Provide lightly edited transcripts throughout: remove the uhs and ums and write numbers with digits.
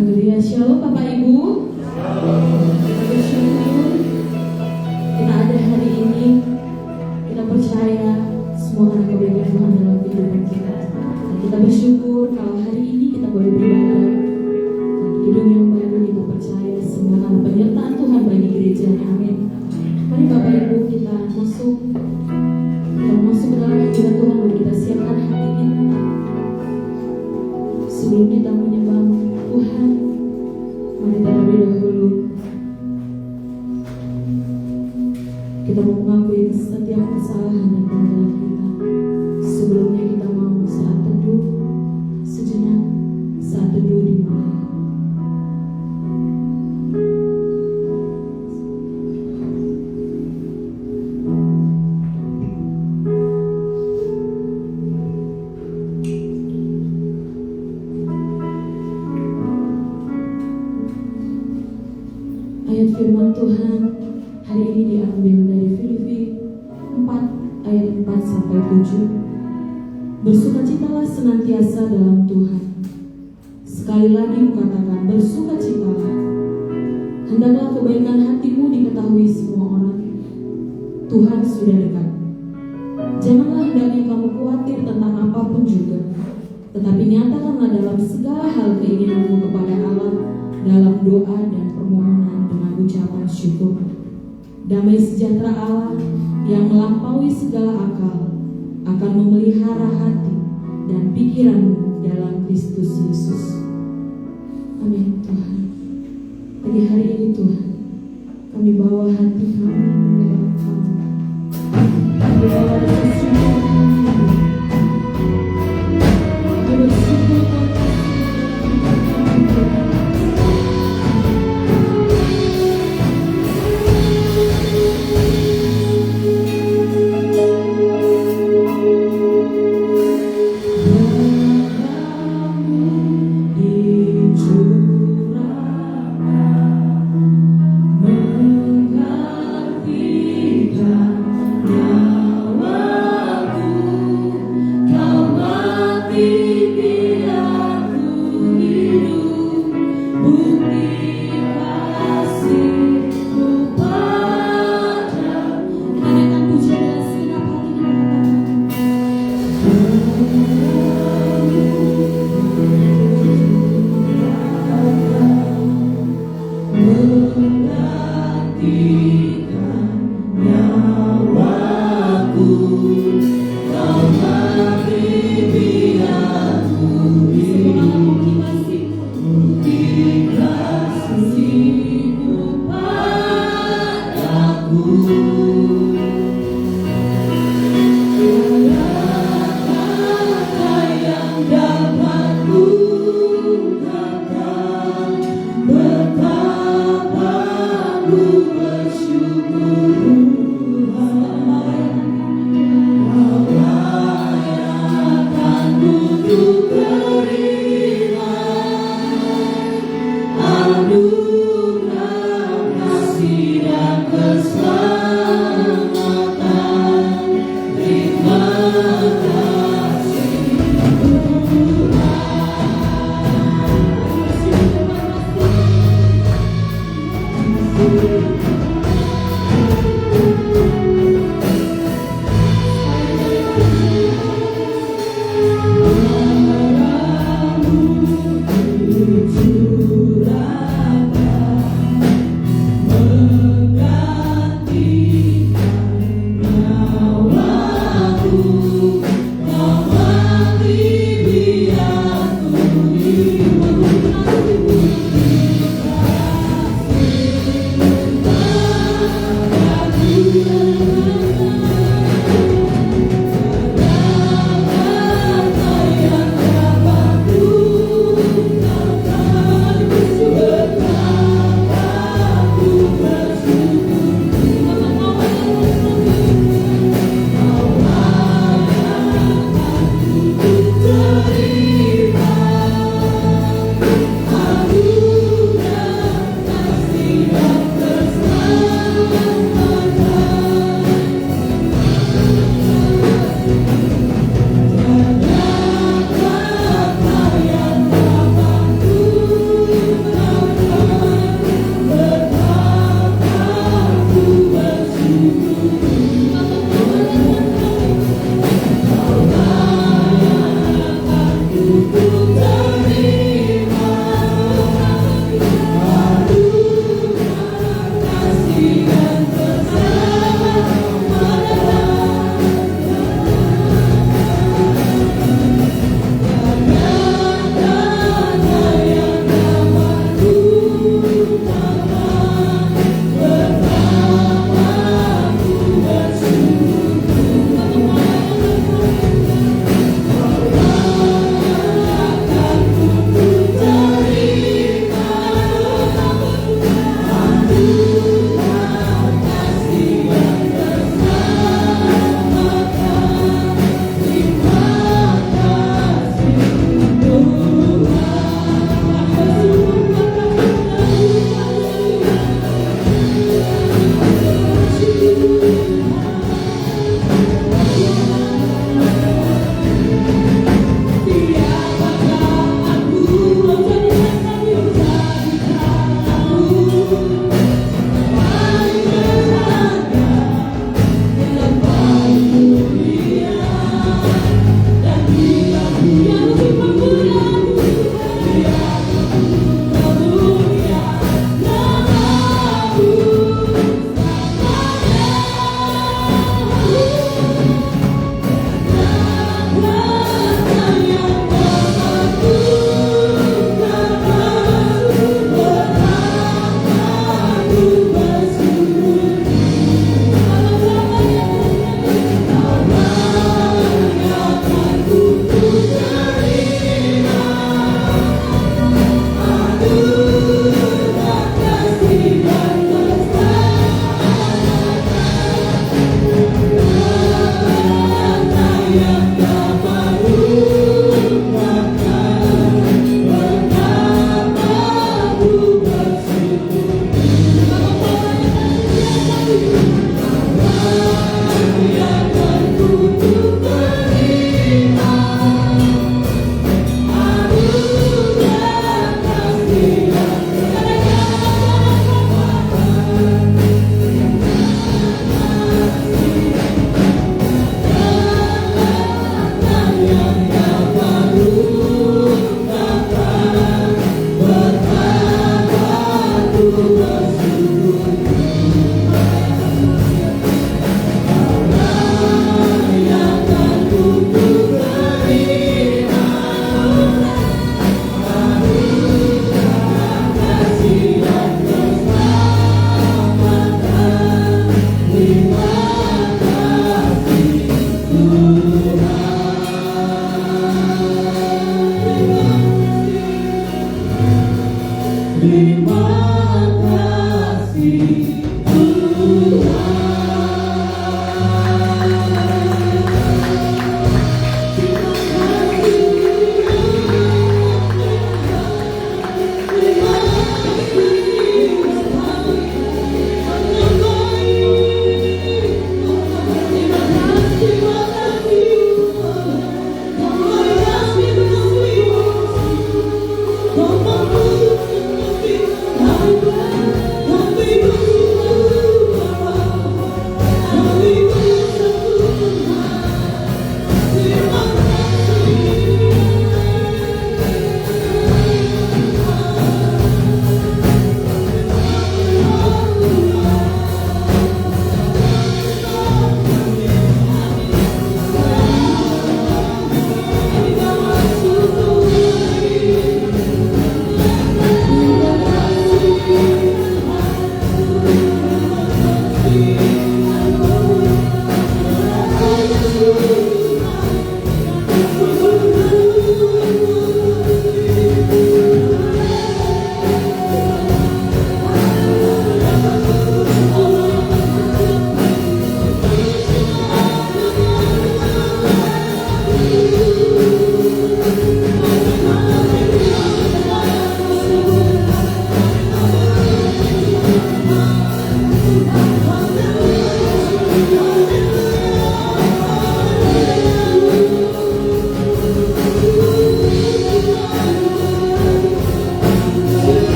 Haleluya, shalom Bapak Ibu. Kita bersyukur kita ada hari ini. Kita percaya semua karena kebaikan Tuhan dalam kehidupan kita. Dan kita bersyukur kalau hari ini kita boleh beribadah di gedung yang baru. Kita percaya semua karena penyertaan Tuhan bagi gerejanya. Amin. Mari Bapak Ibu kita masuk ke dalam hadirat Tuhan. Mari kita siapkan hati kita sebelum kita menyembah Tuhan. Mari terlebih dahulu kita mau mengakui setiap kesalahan dan pelanggaran kita. Sebelumnya kita mau saat teduh sejenak, saat teduh dimulai. Ayat firman Tuhan hari ini diambil dari Filipi 4 ayat 4 sampai 7. Bersukacitalah senantiasa dalam Tuhan. Sekali lagi kukatakan, bersukacitalah. Hendaklah kebaikan hatimu diketahui semua orang. Tuhan sudah dekat. Janganlah hendaknya kamu khawatir tentang apapun juga, tetapi nyatakanlah dalam segala hal keinginanmu kepada Allah dalam doa dan permohonan dengan ucapan syukur. Damai sejahtera Allah yang melampaui segala akal akan memelihara hati dan pikiranmu dalam Kristus Yesus. Amin. Tuhan, pagi hari ini Tuhan, kami bawa hati kami menyembah Kau. Kami bawa rasa syukur kami. Kami bersyukur Mengerti dan nyawaku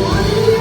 Haleluya.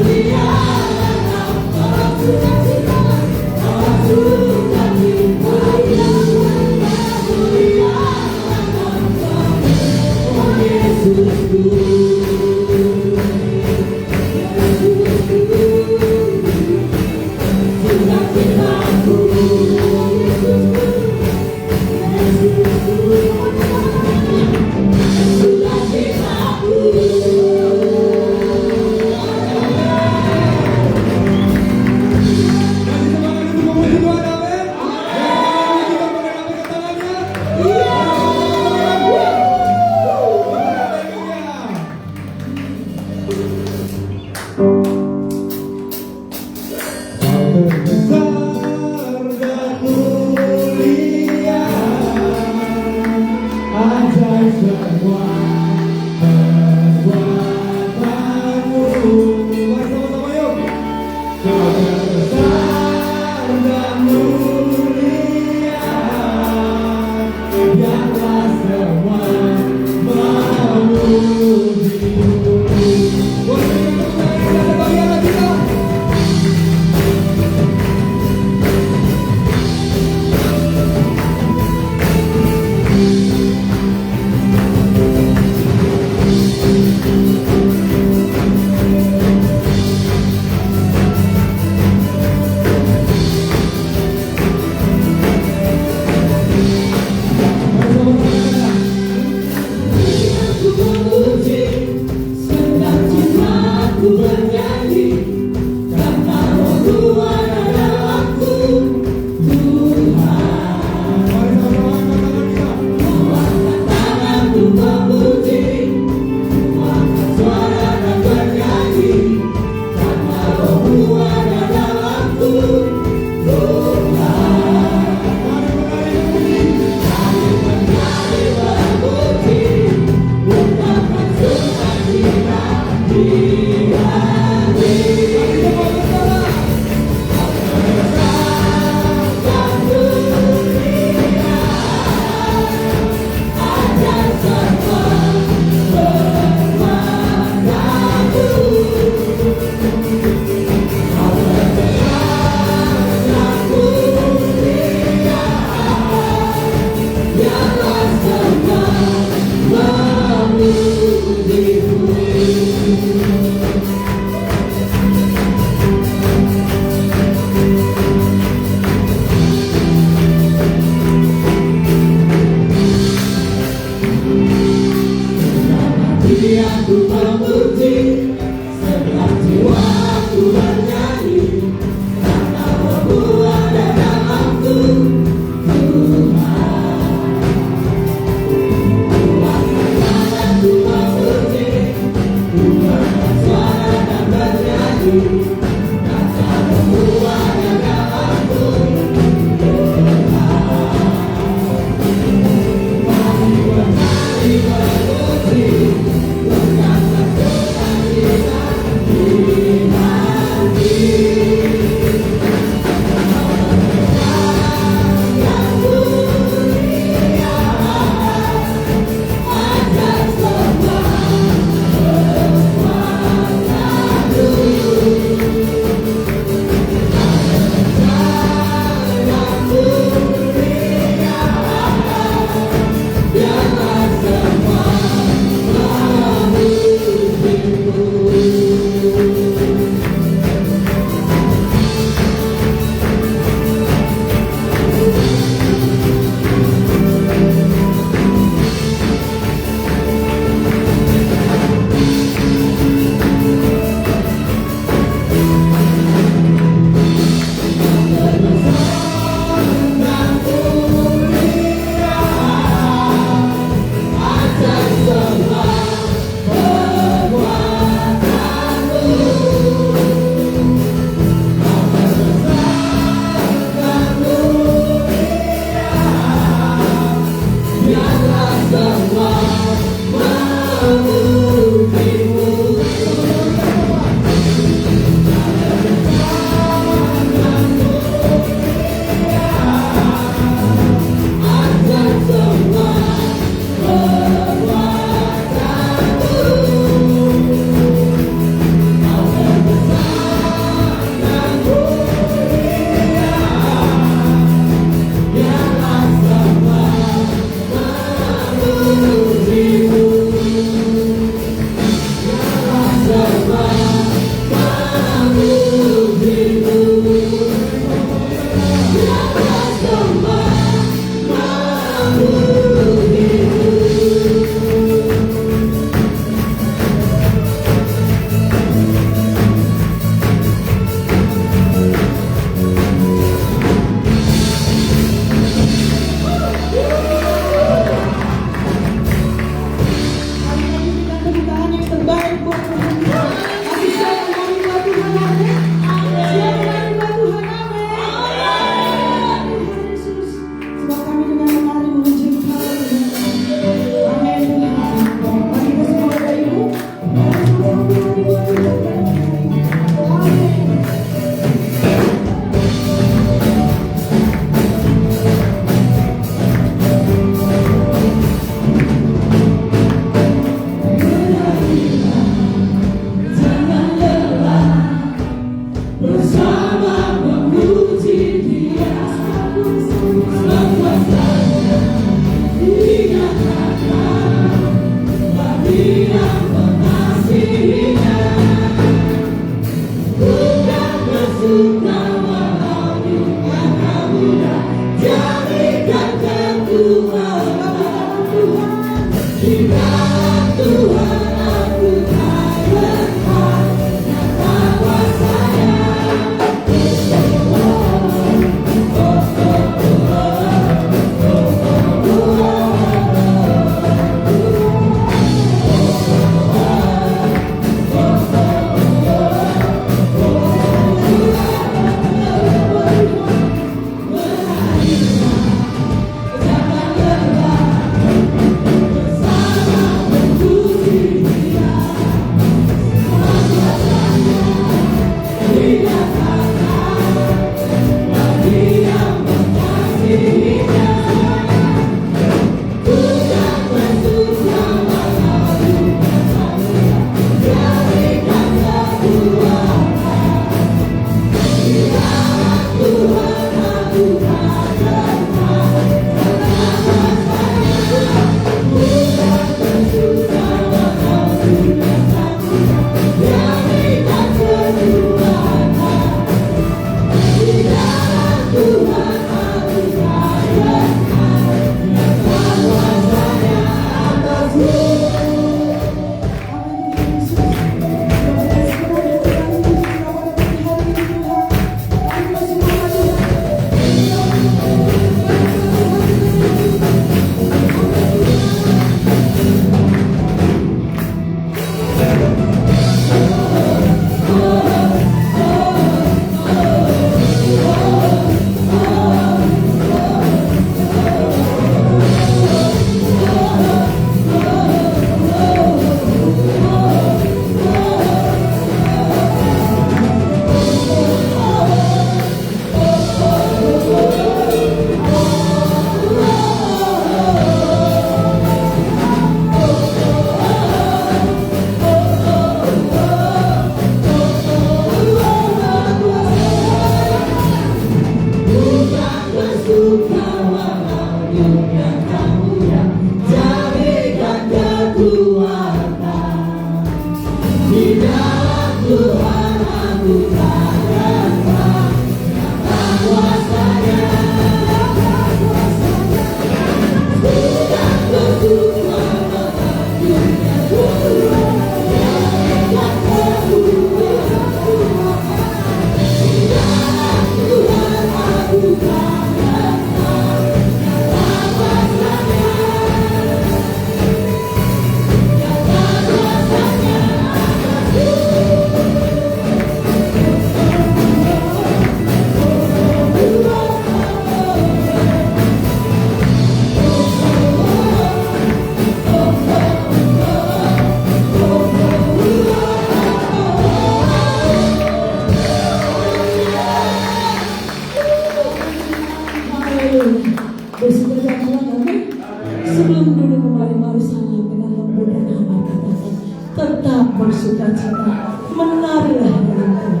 Sebelum duduk kembali, mari sangat dengan lembut dan amat katakan, tetap bersukacita, menarilah dengan Tuhan.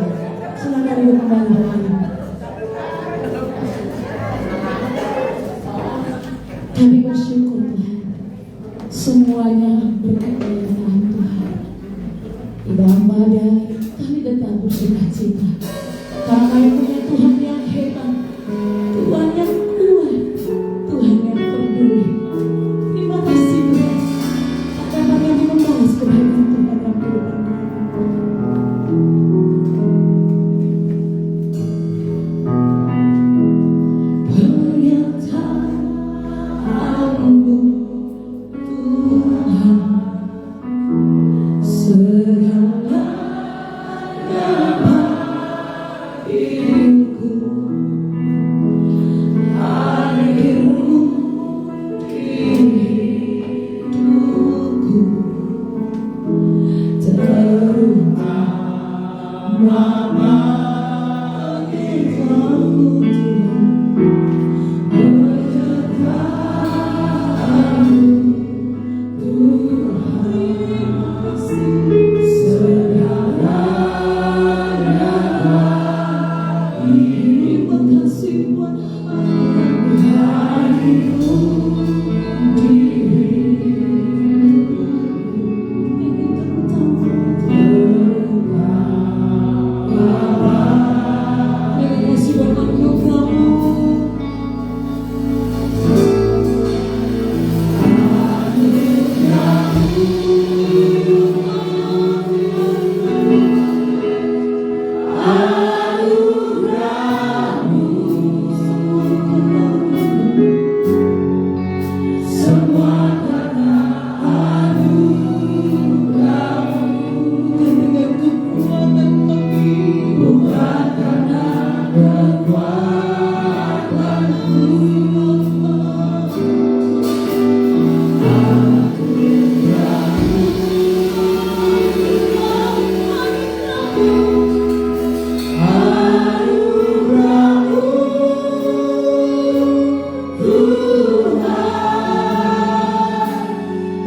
Silakan duduk kembali Bapak. Kami bersyukur Tuhan, semuanya berkat kemuliaan Tuhan. Di dalam badai kami tetap bersukacita, karena kami punya Tuhan yang hebat, Tuhan yang kuat, Tuhan yang peduli. Terima kasih Tuhan, karena kami membalas kebaikan Tuhan dalam kehidupan kami.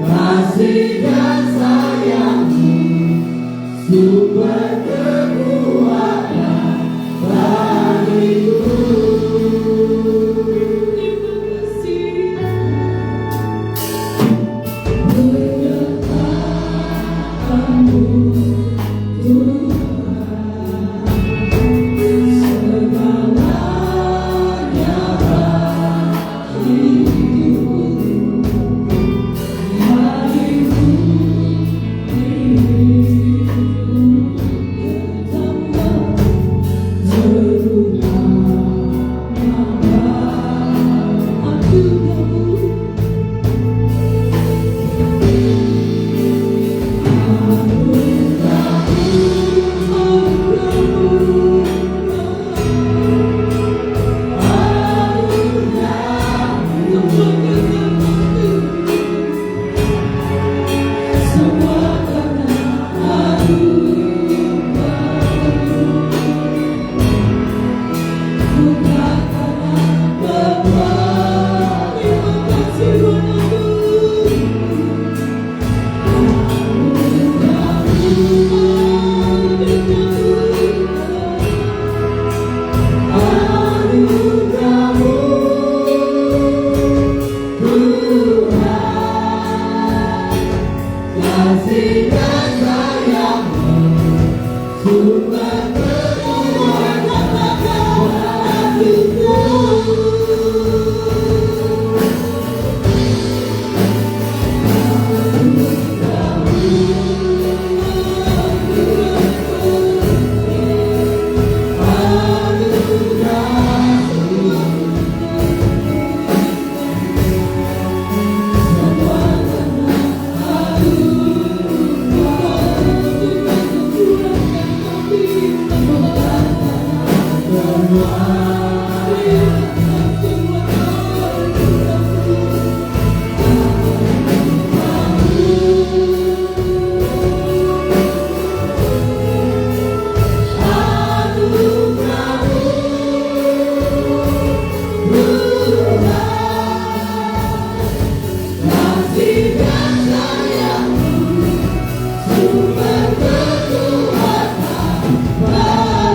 Kasih dan sayangmu sumber kekuatan bagiku.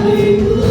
Beriku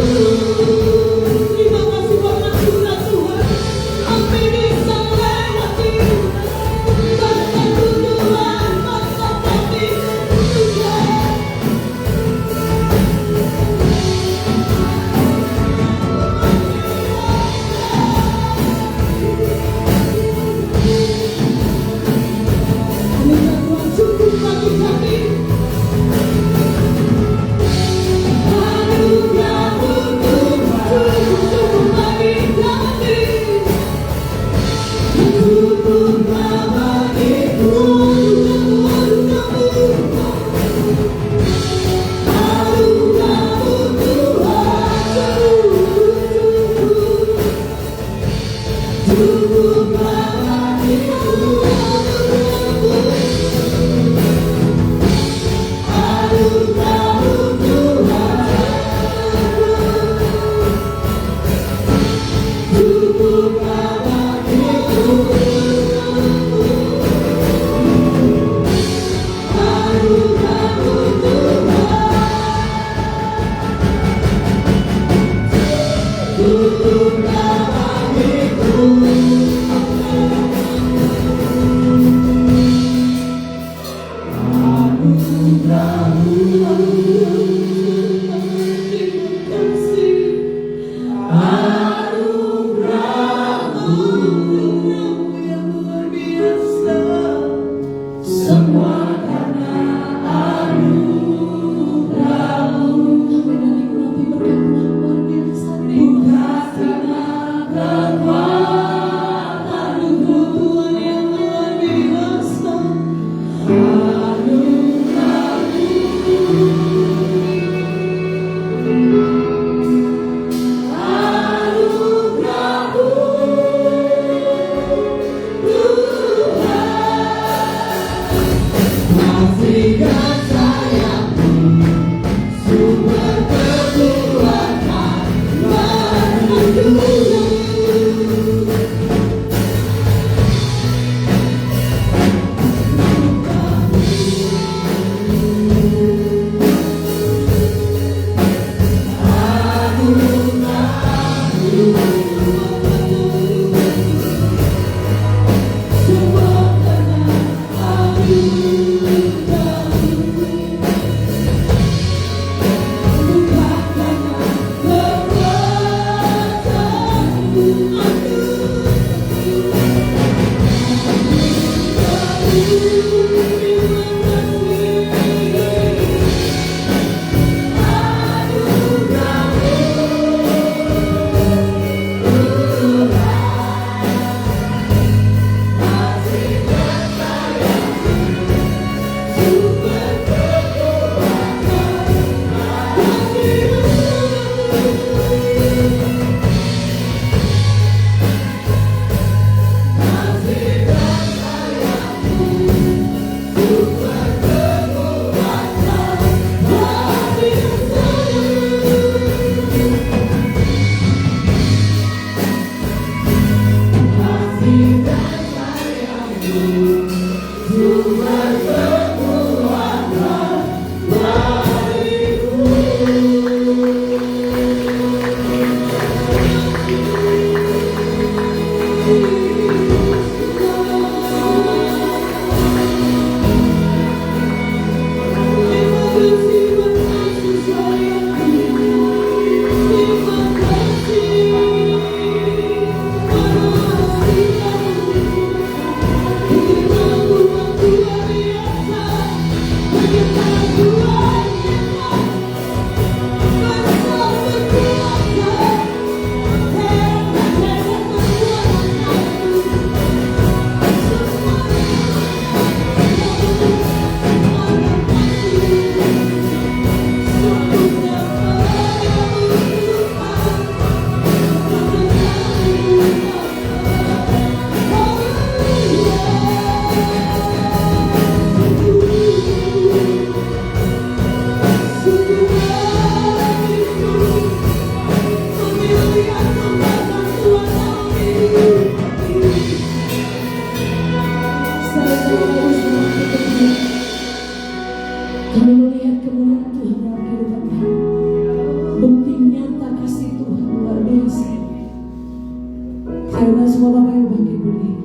Coba Bapak Ibu bangkit berdiri.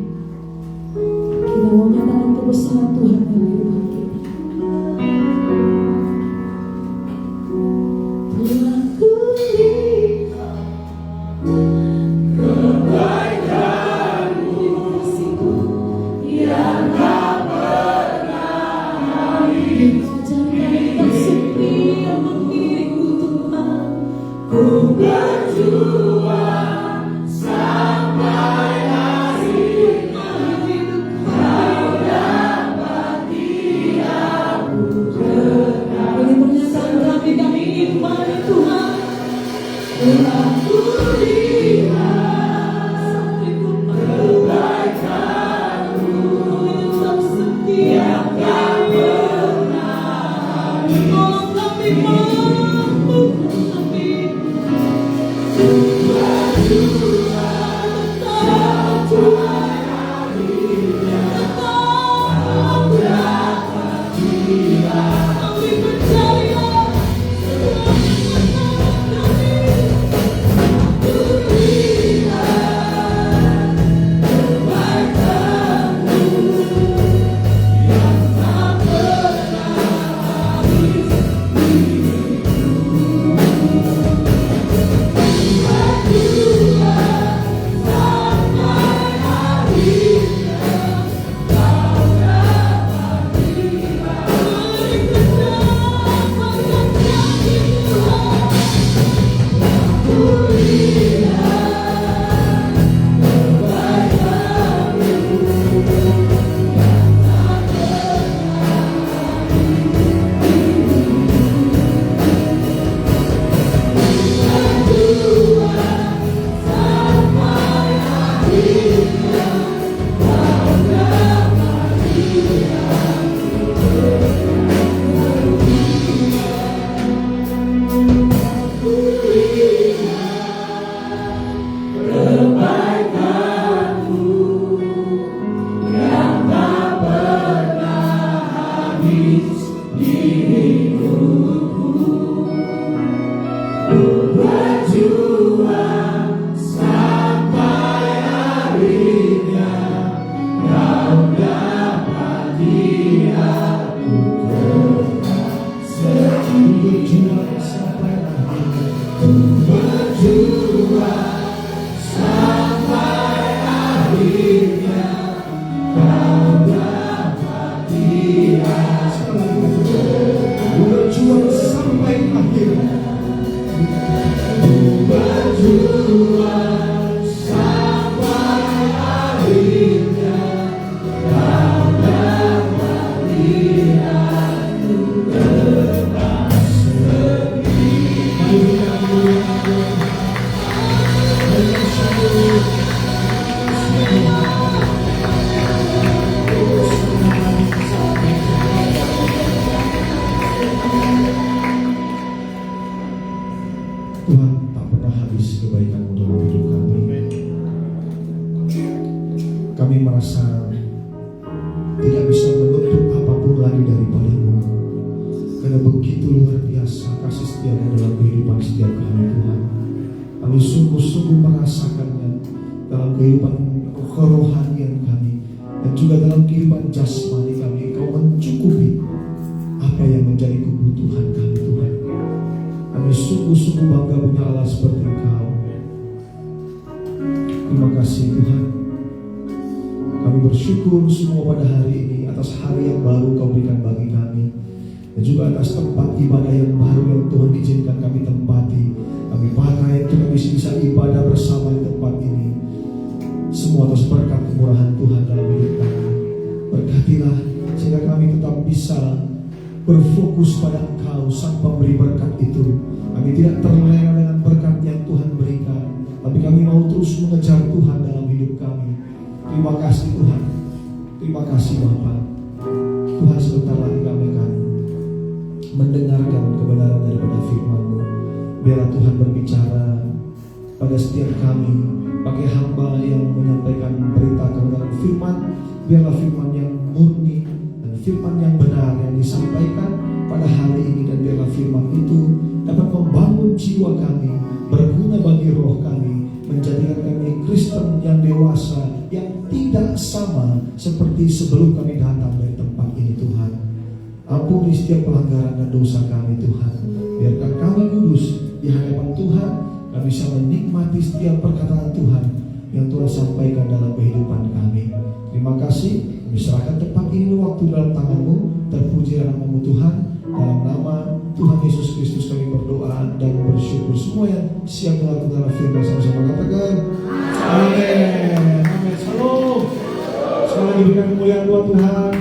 Kita mau nyatakan kebesaran Tuhan dalam kehidupan kita. Telah kulihat kebaikan-Mu yang tak pernah habis. Jangan tak sepi yang mengiringku Tuhan. Ku berjuang sampai akhirnya hidup Kau dapat aku tegak. Ini pernyataan kami imani Tuhan. Telah kulihat kebaikan-Mu yang tak setia tak pernah habis. Tolong kami mampu kami bersyukur semua pada hari ini atas hari yang baru Kau berikan bagi kami, dan juga atas tempat ibadah yang baru yang Tuhan izinkan kami tempati. Kami pakai untuk bisa ibadah bersama di tempat ini. Semua atas berkat kemurahan Tuhan dalam hidup kami. Berkatilah sehingga kami tetap bisa berfokus pada Engkau sang pemberi berkat itu. Kami tidak terlena dengan berkat yang Tuhan berikan, tapi kami mau terus mengejar Tuhan dalam hidup kami. Terima kasih Tuhan. Terima kasih Bapa. Tuhan, sebentar lagi kami akan mendengarkan kebenaran daripada firman-Mu. Biarlah Tuhan berbicara pada setiap kami, pakai hamba yang menyampaikan berita kebenaran firman. Biarlah firman yang murni dan firman yang benar yang disampaikan pada hari ini, dan biarlah firman itu dapat membangun jiwa kami, berguna bagi roh kami, menjadikan kami Kristen yang dewasa, tidak sama seperti sebelum kami datang dari tempat ini Tuhan. Ampuni setiap pelanggaran dan dosa kami Tuhan. Biarkan kami kudus di hadapan Tuhan, kami bisa menikmati setiap perkataan Tuhan yang Tuhan sampaikan dalam kehidupan kami. Terima kasih, kami serahkan tempat ini waktu dalam tangan-Mu. Terpujilah nama-Mu Tuhan. Dalam nama Tuhan Yesus Kristus kami berdoa dan bersyukur. Semua yang siap melakukan firman sama-sama katakan amin. Amin. Shalom. Sekali lagi berikan kemuliaan buat Tuhan.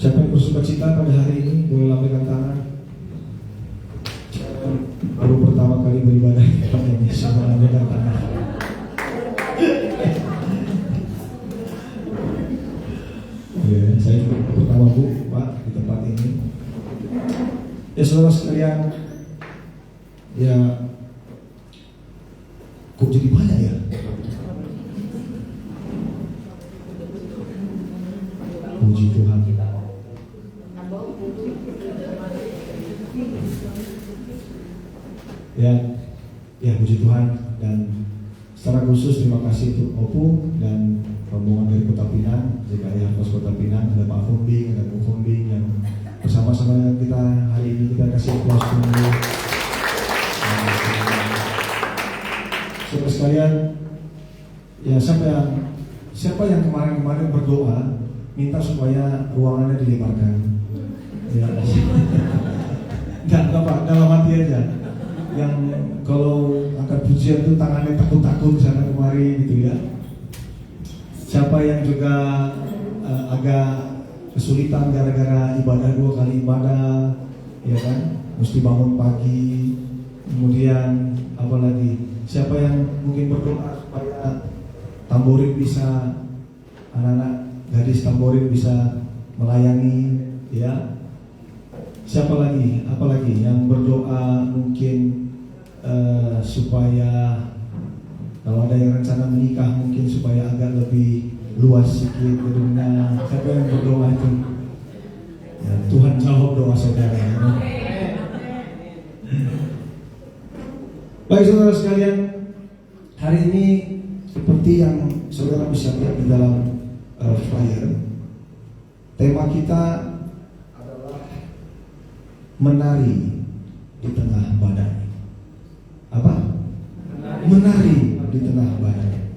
Siapa yang bersukacita pada hari ini boleh lambaikan tangan. Baru pertama kali beribadah ini siapa lambaikan tangan. Ya, saya juga pertama Bu, Pak di tempat ini. Ya saudara sekalian, ya kok jadi banyak ya? Puji Tuhan. Ya puji Tuhan, dan secara khusus terima kasih untuk Opu dan rombongan dari Kota Pinang, JKI Harvest Kota Pinang, ada Pak Funding, ada Bu Funding yang bersama-sama dengan kita hari ini. Kita kasih aplaus dulu. Saudara sekalian, ya siapa yang kemarin berdoa minta supaya ruangannya dilebarkan? Ya, enggak Pak, dalam hati aja. Yang kalau angkat pujian itu tangannya takut-takut sana kemari gitu ya. Siapa yang juga agak kesulitan gara-gara ibadah 2 kali ibadah, ya kan? Mesti bangun pagi. Kemudian apa lagi? Siapa yang mungkin berdoa supaya tamborin bisa, anak-anak gadis tamborin bisa melayani, ya. Siapa lagi? Apalagi yang berdoa mungkin supaya kalau ada yang rencana menikah mungkin supaya agak lebih luas sedikit gedungnya. Siapa yang berdoa itu? Ya, Tuhan jawab doa saudara. Baik saudara sekalian, hari ini seperti yang saudara bisa lihat di dalam flyer, tema kita adalah menari di tengah badai. Apa? Menari di tengah badai.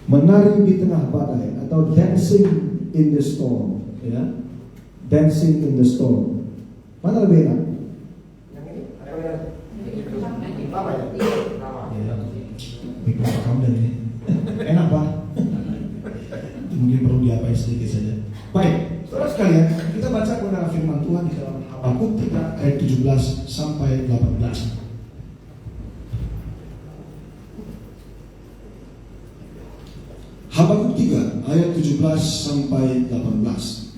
Menari di tengah badai atau dancing in the storm, ya. Dancing in the storm. Mana lebih enak? Yang ini? Apa ya? Mikrofon kamu dan ini. Enak Pak? Mungkin perlu diapain sedikit saja. Baik, saudara sekalian, kita baca kebenaran firman Tuhan di dalam Habakuk 3 ayat 17 sampai 18. Habakuk 3 ayat 17 sampai 18.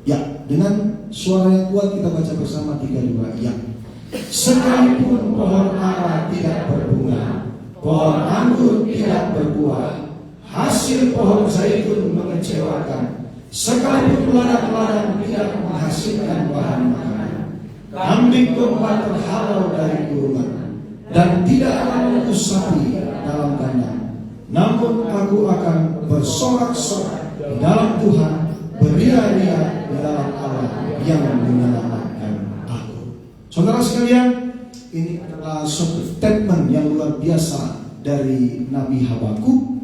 Ya, dengan suara yang kuat kita baca bersama 3-2. Ya. Sekalipun pohon ara tidak berbunga, pohon anggur tidak berbuah, hasil pohon zaitun mengecewakan, sekalipun ladang-ladang tidak menghasilkan bahan makanan, kambing domba terhalau dari kurungan, dan tidak akan mengutus sapi dalam kandang. Namun aku akan bersorak-sorak di dalam Tuhan, beria-ria di dalam Allah yang menyelamatkan aku. Saudara sekalian, ini adalah suatu statement yang luar biasa dari Nabi Habakuk.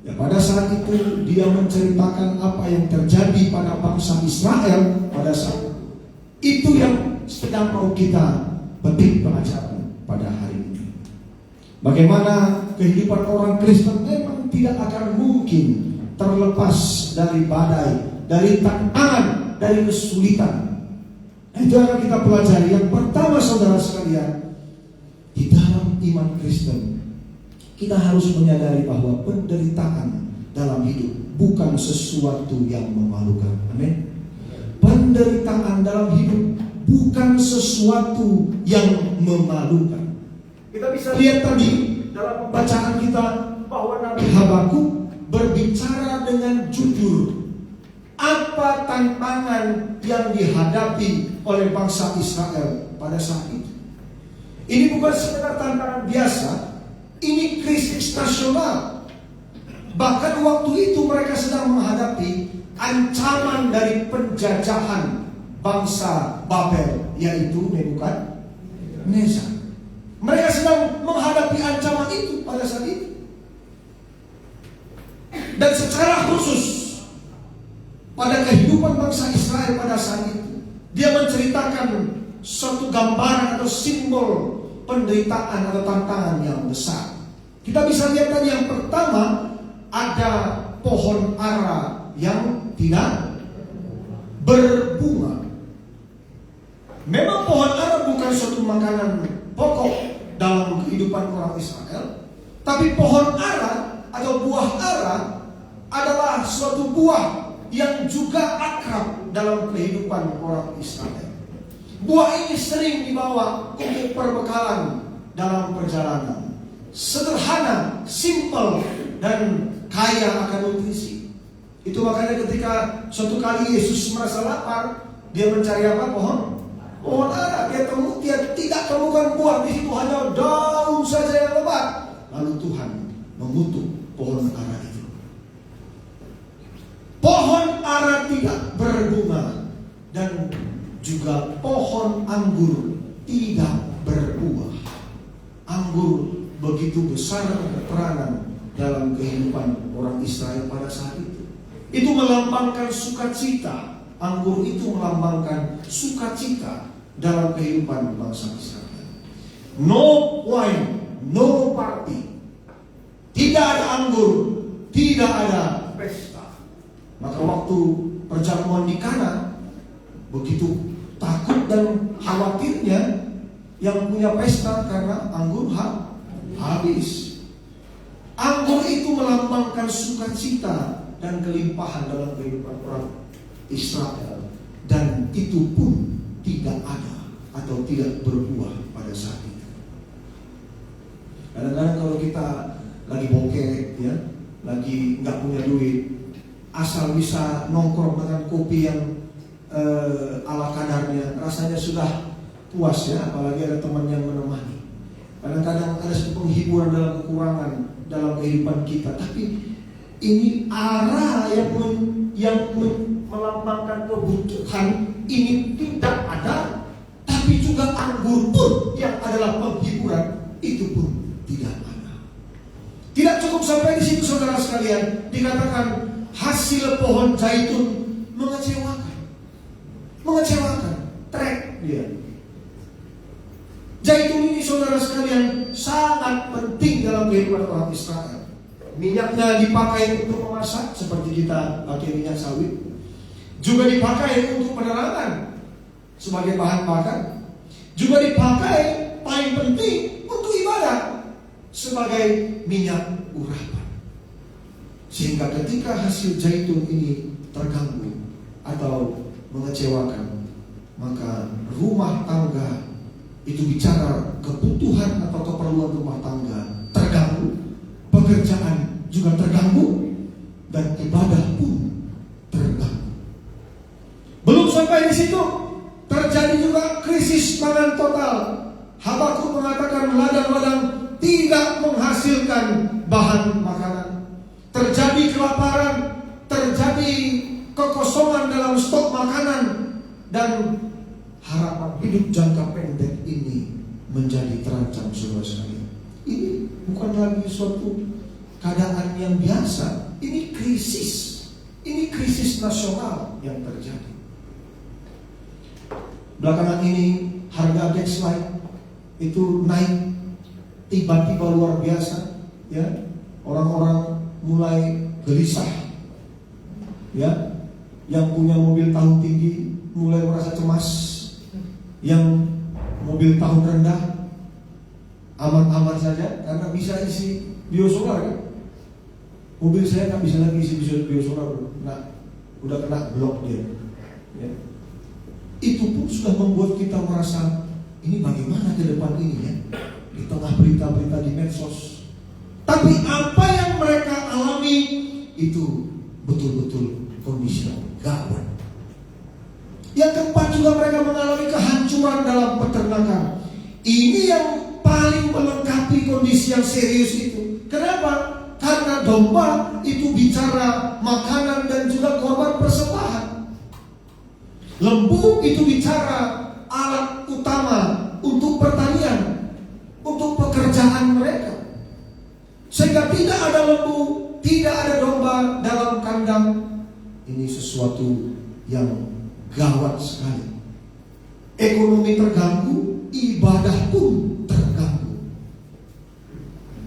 Ya, pada saat itu dia menceritakan apa yang terjadi pada bangsa Israel pada saat itu yang sedang mau kita petik pelajaran pada hari ini. Bagaimana kehidupan orang Kristen memang tidak akan mungkin terlepas dari badai, dari tantangan, dari kesulitan. Itu akan kita pelajari. Yang pertama saudara sekalian, di dalam iman Kristen kita harus menyadari bahwa penderitaan dalam hidup bukan sesuatu yang memalukan. Amin. penderitaan dalam hidup bukan sesuatu yang memalukan. Kita bisa lihat tadi dalam pembacaan kita bahwa Nabi Habakuk berbicara dengan jujur apa tantangan yang dihadapi oleh bangsa Israel pada saat itu. Ini bukan sekedar tantangan biasa, ini krisis nasional. Bahkan waktu itu mereka sedang menghadapi ancaman dari penjajahan bangsa Babel, yaitu Nebukadnezar. Mereka sedang menghadapi ancaman itu pada saat itu. Dan secara khusus pada kehidupan bangsa Israel pada saat itu, dia menceritakan suatu gambaran atau simbol penderitaan atau tantangan yang besar. Kita bisa lihat tadi yang pertama, ada pohon ara yang tidak berbunga. Memang pohon ara bukan suatu makanan pokok dalam kehidupan orang Israel, tapi pohon ara atau buah ara adalah suatu buah yang juga akrab dalam kehidupan orang Israel. Buah ini sering dibawa untuk perbekalan dalam perjalanan. Sederhana, simple, dan kaya akan nutrisi. Itu makanya ketika suatu kali Yesus merasa lapar, dia mencari apa? Pohon ara. Dia tidak temukan buah, di situ hanya daun saja yang lebat. Lalu Tuhan mengutuk pohon ara itu. Pohon ara tidak berbunga dan juga pohon anggur tidak berbuah. Anggur begitu besar peranan dalam kehidupan orang Israel pada saat itu. Itu melambangkan sukacita. Anggur itu melambangkan sukacita dalam kehidupan bangsa Israel. No wine, no party. Tidak ada anggur, tidak ada pesta. Maka waktu perjamuan di Kana, begitu takut dan khawatirnya yang punya pesta karena anggur habis. Anggur itu melambangkan sukacita dan kelimpahan dalam kehidupan orang Israel, dan itu pun tidak ada atau tidak berbuah pada saat itu. Kadang-kadang kalau kita lagi bokeh, ya, lagi nggak punya duit, asal bisa nongkrong dengan kopi yang ala kadarnya, rasanya sudah puas, ya. Apalagi ada teman yang menemani. Kadang-kadang ada satu penghiburan dalam kekurangan dalam kehidupan kita, tapi ini ara yang melambangkan kebutuhan ini tidak ada, tapi juga anggur pun yang adalah penghiburan itu pun tidak ada. Tidak cukup sampai di situ, saudara sekalian, dikatakan hasil pohon zaitun mengecewakan, trek dia. Zaitun ini, saudara sekalian, sangat penting dalam kehidupan orang Israel. Minyaknya dipakai untuk memasak, seperti kita pakai minyak sawit. Juga dipakai untuk penerangan sebagai bahan bakar. Juga dipakai paling penting untuk ibadah sebagai minyak urapan. Sehingga ketika hasil zaitun ini terganggu atau mengecewakan, maka rumah tangga itu bicara kebutuhan atau keperluan rumah tangga terganggu, pekerjaan juga terganggu, dan ibadah pun terganggu. Belum sampai di situ, terjadi juga krisis pangan total. Habakuk mengatakan ladang-ladang tidak menghasilkan bahan makanan. Terjadi kelaparan, terjadi kekosongan dalam stok makanan, dan harapan hidup jangka pendek ini menjadi terancam, saudara sekalian. Ini bukan lagi suatu keadaan yang biasa, ini krisis nasional yang terjadi. Belakangan ini harga Dexlite itu naik tiba-tiba luar biasa, ya. Orang-orang mulai gelisah, ya. Yang punya mobil tahun tinggi mulai merasa cemas, yang mobil tahun rendah aman-aman saja karena bisa isi biosolar, kan? Mobil saya nggak bisa lagi isi biosolar, nah udah kena blok dia. Ya. Itu pun sudah membuat kita merasa, ini bagaimana ke depan ini ya, di tengah berita-berita di medsos. Tapi apa yang mereka alami itu betul-betul kondisi yang gawat. Yang keempat juga mereka mengalami kehancuran dalam peternakan. Ini yang paling melengkapi kondisi yang serius itu. Kenapa? Karena domba itu bicara makanan dan juga korban persembahan. Lembu itu bicara alat utama untuk pertanian, untuk pekerjaan mereka. Sehingga tidak ada lembu, tidak ada domba dalam kandang. Ini sesuatu yang gawat sekali. Ekonomi terganggu, ibadah pun terganggu.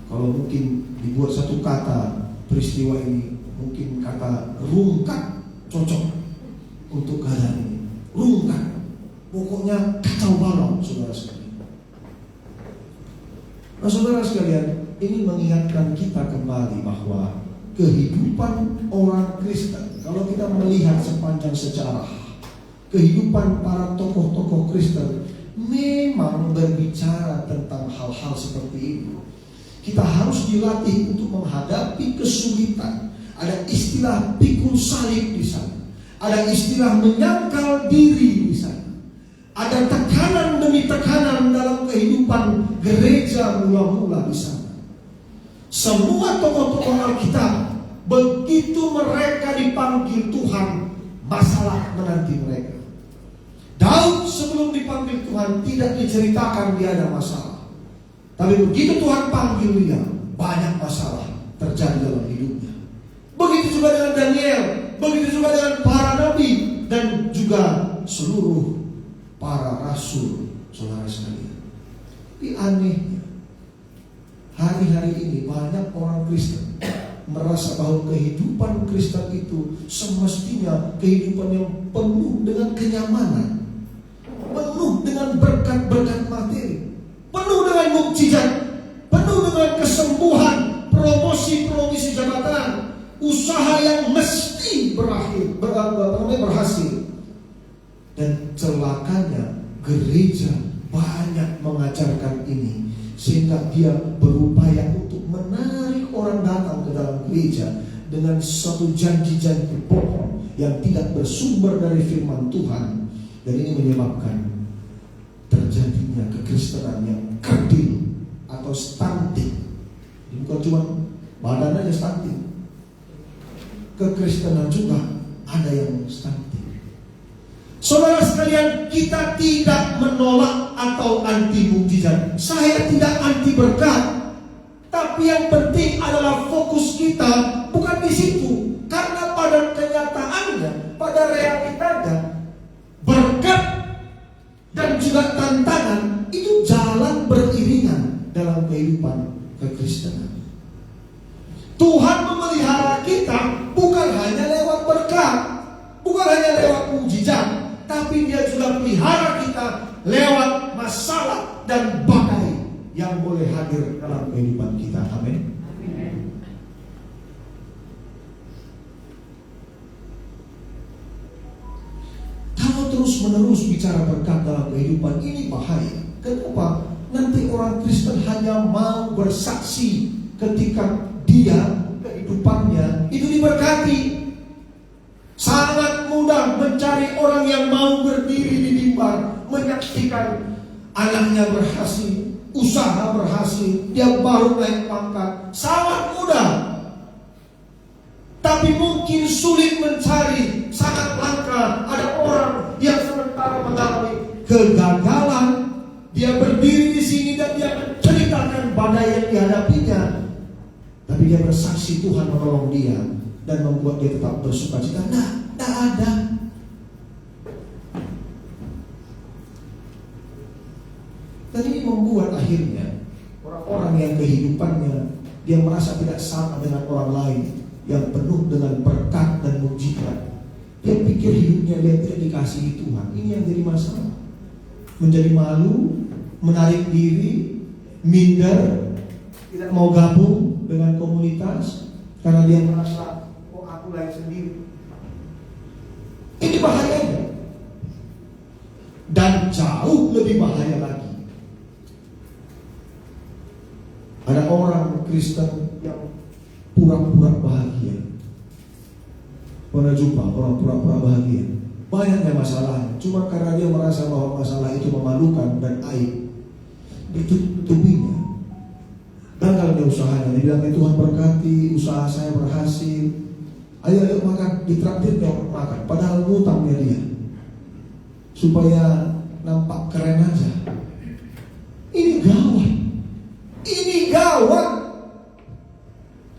Kalau mungkin dibuat satu kata peristiwa ini, mungkin kata rungkat cocok untuk keadaan ini. Rungkat, pokoknya kacau balau, saudara sekalian. Nah, saudara sekalian, ini mengingatkan kita kembali bahwa kehidupan orang Kristen, kalau kita melihat sepanjang sejarah, kehidupan para tokoh-tokoh Kristen memang berbicara tentang hal-hal seperti ini. Kita harus dilatih untuk menghadapi kesulitan. Ada istilah pikul salib di sana. Ada istilah menyangkal diri di sana. Ada tekanan demi tekanan dalam kehidupan gereja mula-mula di sana. Semua tokoh-tokoh Alkitab, begitu mereka dipanggil Tuhan, masalah menanti mereka. Daud sebelum dipanggil Tuhan tidak diceritakan dia ada masalah. Tapi begitu Tuhan panggil dia, banyak masalah terjadi dalam hidupnya. Begitu juga dengan Daniel, begitu juga dengan para nabi, dan juga seluruh para rasul, saudara sekalian. Tapi anehnya, hari-hari ini banyak orang Kristen merasa bahwa kehidupan Kristen itu semestinya kehidupan yang penuh dengan kenyamanan, penuh dengan berkat-berkat materi, penuh dengan mukjizat, penuh dengan kesembuhan, promosi jabatan, usaha yang mesti berhasil. Dan celakanya gereja banyak mengajarkan ini, sehingga dia berupaya untuk menarik orang datang ke dalam gereja dengan suatu janji-janji bohong yang tidak bersumber dari firman Tuhan. Dan ini menyebabkan terjadinya kekristenan yang kerdil atau stunting. Ini bukan cuma badan aja stunting, kekristenan juga ada yang stunting. Saudara sekalian, kita tidak menolak atau anti mukjizat. Saya tidak anti berkat. Tapi yang penting adalah fokus kita bukan di situ. Karena pada kenyataannya, pada realitanya, berkat dan juga tantangan itu jalan beriringan dalam kehidupan kekristenan. Tuhan memelihara kita bukan hanya lewat berkat, bukan hanya lewat mukjizat, tapi dia juga pelihara kita lewat masalah dan badai yang boleh hadir dalam kehidupan kita. Amin. Kalau terus-menerus bicara berkat dalam kehidupan ini bahaya. Kenapa? Nanti orang Kristen hanya mau bersaksi ketika dia kehidupannya itu diberkati. Sangat mudah mencari orang yang mau berdiri di mimbar menyaksikan anaknya berhasil, usaha berhasil, dia baru naik pangkat. Sangat mudah. Tapi mungkin sulit mencari, sangat langka. Ada orang yang sementara mengalami kegagalan, dia berdiri di sini dan dia menceritakan badai yang dihadapinya, tapi dia bersaksi Tuhan menolong dia dan membuat dia tetap bersukacita. Tak ada. Dan ini membuat akhirnya orang-orang yang kehidupannya dia merasa tidak sama dengan orang lain, yang penuh dengan berkat dan mukjizat. Dia pikir hidupnya dia tidak dikasihi Tuhan. Ini yang jadi masalah. Menjadi malu, menarik diri, minder, tidak mau gabung dengan komunitas karena dia merasa, oh aku lain sendiri. Ini bahayanya. Dan jauh lebih bahaya lagi, ada orang Kristen yang pura-pura bahagia. Pernah jumpa orang pura-pura bahagia? Banyaknya masalahnya, cuma karena dia merasa bahwa masalah itu memalukan dan aib, ditutupinya. Gagal dia usahanya, dibilang Tuhan berkati, usaha saya berhasil, ayo makan, ditraktir dia makan, padahal ngutangnya dia supaya nampak keren aja. Ini gawat. Ini gawat.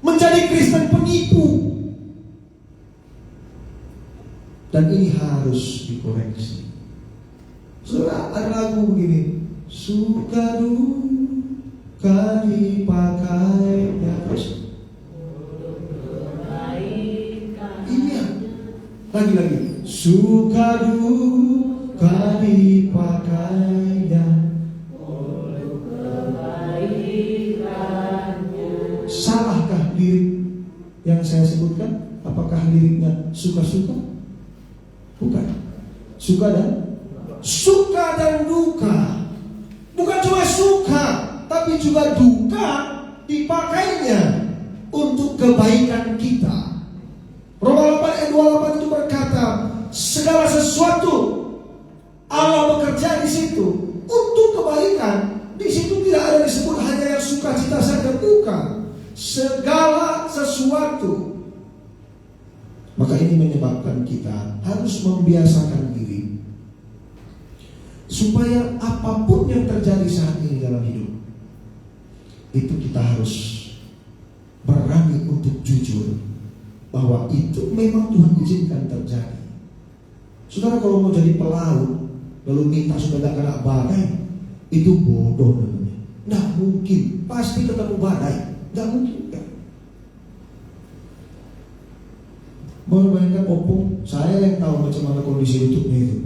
Menjadi Kristen penipu. Dan ini harus dikoreksi. Saudara, ada lagu begini, suka duka dipakainya. Terus ini ya. Lagi-lagi, suka duka dipakainya. Salahkah lirik yang saya sebutkan? Apakah liriknya suka-suka? Bukan. Suka dan duka. Bukan cuma suka, tapi juga duka dipakainya untuk kebaikan kita. Roma 8 ayat 28 itu berkata, segala sesuatu Allah bekerja di situ untuk kebaikan. Di situ tidak ada disebut hanya yang sukacita saja, bukan. Segala sesuatu. Maka ini menyebabkan kita harus membiasakan diri supaya apapun yang terjadi saat ini dalam hidup, itu kita harus berani untuk jujur bahwa itu memang Tuhan izinkan terjadi. Saudara, kalau mau jadi pelaut lalu minta supaya tidak kena badai, itu bodoh namanya. Tidak mungkin, pasti ketemu badai. Tidak mungkin kan? Mau bayangkan Opung, saya yang tahu macam mana kondisi lututnya itu.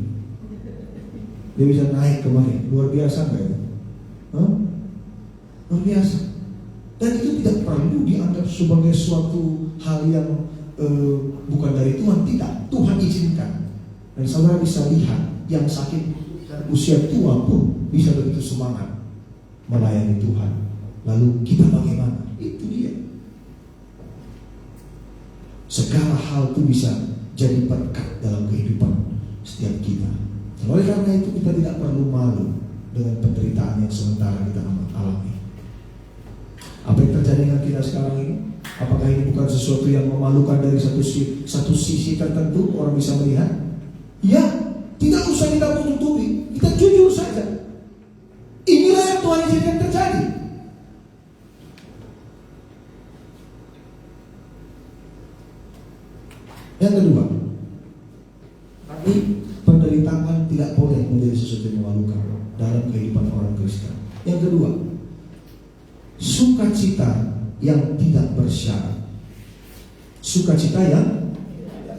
Dia bisa naik kemarin, luar biasa nggak itu? Luar biasa. Dan itu tidak perlu dianggap sebagai suatu hal yang bukan dari Tuhan, tidak. Tuhan izinkan. Dan saudara bisa lihat yang sakit usia tua pun bisa begitu semangat melayani Tuhan. Lalu kita bagaimana? Itu dia. Segala hal itu bisa jadi berkat dalam kehidupan setiap kita. Oleh karena itu kita tidak perlu malu dengan penderitaan yang sementara kita alami. Apa yang terjadi dengan kita sekarang ini? Apakah ini bukan sesuatu yang memalukan dari satu sisi tertentu orang bisa melihat? Ya, tidak usah kita tutupi, kita jujur saja. Inilah yang Tuhan izinkan terjadi. Yang kedua, penderitaan tidak boleh menjadi sesuatu yang memalukan dalam kehidupan orang Kristen. Yang kedua, sukacita yang tidak bersyarat. Sukacita yang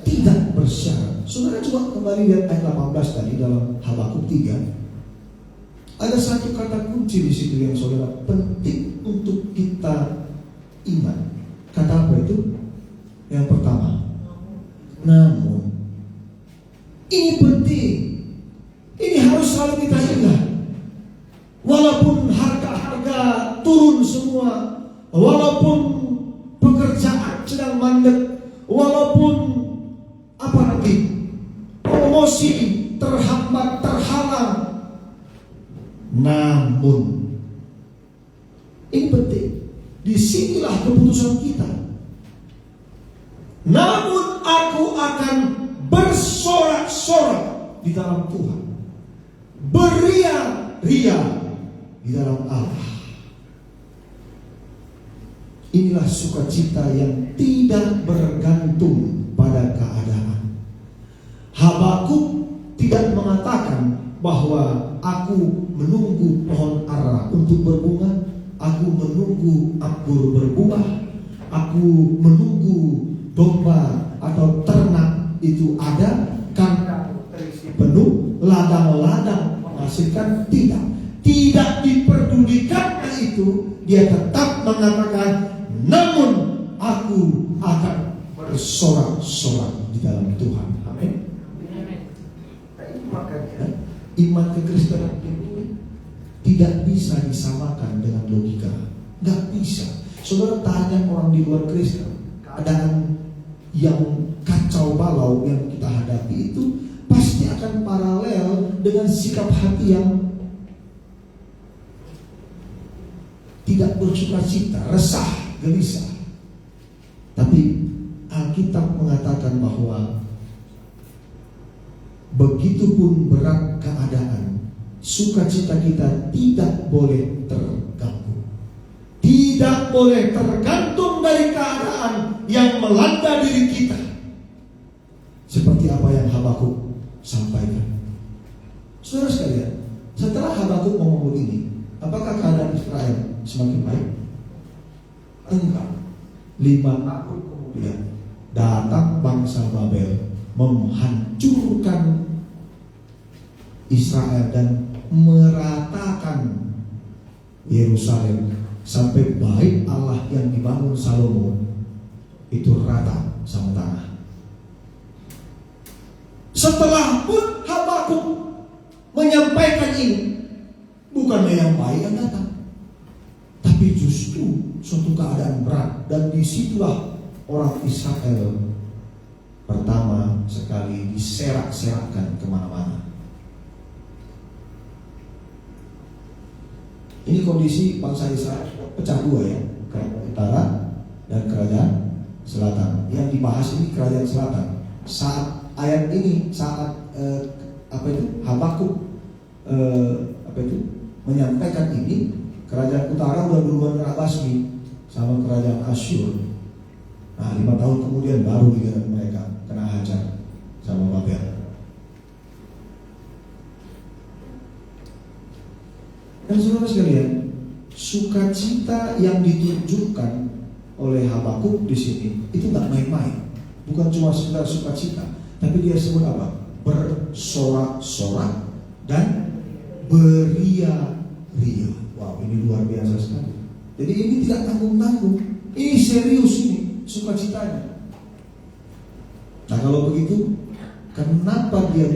tidak bersyarat. Saudara coba kembali lihat ayat 18 tadi dalam Habakuk 3. Ada satu kata kunci di situ yang saudara penting untuk kita ingat. Kata apa itu? Yang pertama, namun. Ini penting. Ini harus selalu kita ingat. Walaupun harga-harga turun semua, walaupun pekerjaan sedang mandek, walaupun promosi terhambat, terhalang, namun ini penting. Disinilah keputusan kita. Namun aku akan bersorak-sorak di dalam Tuhan, beria-ria di dalam Allah. Inilah sukacita yang tidak bergantung pada keadaan. Habakuk tidak mengatakan bahwa aku menunggu pohon ara untuk berbunga, aku menunggu anggur berbuah, aku menunggu domba atau ternak itu ada, kandang terisi penuh, ladang-ladang menghasilkan. Tidak diperdulikannya itu, dia tetap mengatakan, namun aku akan bersorak-sorak di dalam Tuhan. Amin. Makanya Iman kekristenan itu tidak bisa disamakan dengan logika. Nggak bisa. Saudara tanya orang di luar Kristen, keadaan yang kacau balau yang kita hadapi itu pasti akan paralel dengan sikap hati yang tidak bersukacita, resah, gelisah. Tapi Alkitab mengatakan bahwa begitupun berat keadaan, sukacita kita tidak boleh terganggu. Tidak boleh tergantung dari keadaan yang melanda diri kita. Seperti apa yang Habakuk sampaikan. Saudara sekalian, setelah Habakuk ngomong begini, apakah keadaan Israel semakin baik? Enggak. 5 tahun kemudian datang bangsa Babel menghancurkan Israel dan meratakan Yerusalem sampai bait Allah yang dibangun Salomo itu rata sama tanah. Setelah pun Habakuk menyampaikan ini, bukannya yang baik yang datang, tapi justru suatu keadaan berat. Dan disitulah orang Israel pertama sekali diserak-serakkan kemana-mana. Ini kondisi bangsa Israel pecah dua ya, kerajaan utara dan kerajaan selatan. Yang dibahas ini kerajaan selatan. Saat ayat ini, saat Habakuk menyampaikan ini, kerajaan utara udah duluan kena basmi sama kerajaan Asyur. Nah 5 tahun kemudian baru mereka kena hajar sama Babel. Dan saudara sekalian, sukacita yang ditunjukkan oleh Habakuk di sini itu tak main-main. Bukan cuma sekedar sukacita, tapi dia sebut apa? Bersorak-sorak dan beria-ria. Wow, ini luar biasa sekali. Jadi ini tidak tanggung-tanggung. Ini serius ini sukacitanya. Nah kalau begitu, kenapa dia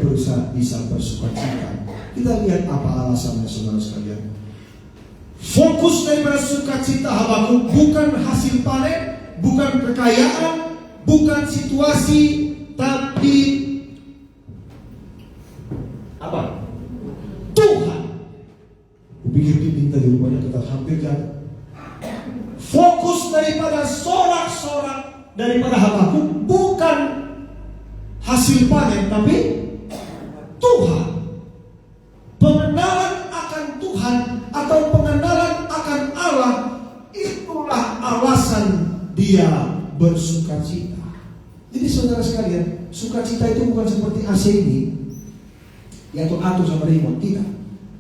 bisa bersukacita? Kita lihat apa alasannya saudara sekalian. Fokus daripada sukacita Habakuk bukan hasil panen, bukan kekayaan, bukan situasi, tapi apa? Tuhan. Kupikir diminta di rumahnya kita hampir jatuh. Fokus daripada sorak-sorak daripada Habakuk bukan hasil panen, tapi Tuhan. Pengenalan akan Tuhan atau pengenalan akan Allah, itulah alasan dia bersukacita. Jadi saudara sekalian, sukacita itu bukan seperti AC ini yang atur sama remote, tidak.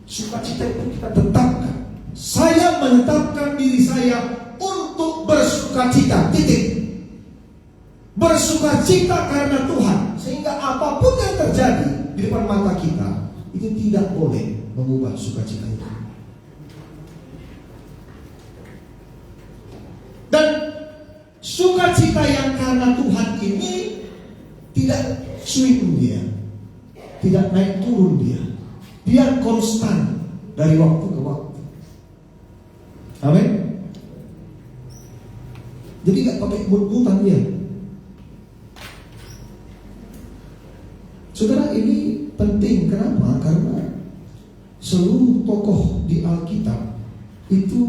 Sukacita itu kita tetapkan. Saya menetapkan diri saya untuk bersukacita, titik. Bersukacita karena Tuhan, sehingga apapun yang terjadi di depan mata kita itu tidak boleh mengubah sukacita itu. Dan sukacita yang karena Tuhan ini tidak swing dia, tidak naik turun dia. Dia konstan dari waktu ke waktu. Amin. Jadi gak pakai but-butan dia. Saudara, ini penting. Kenapa? Karena seluruh tokoh di Alkitab itu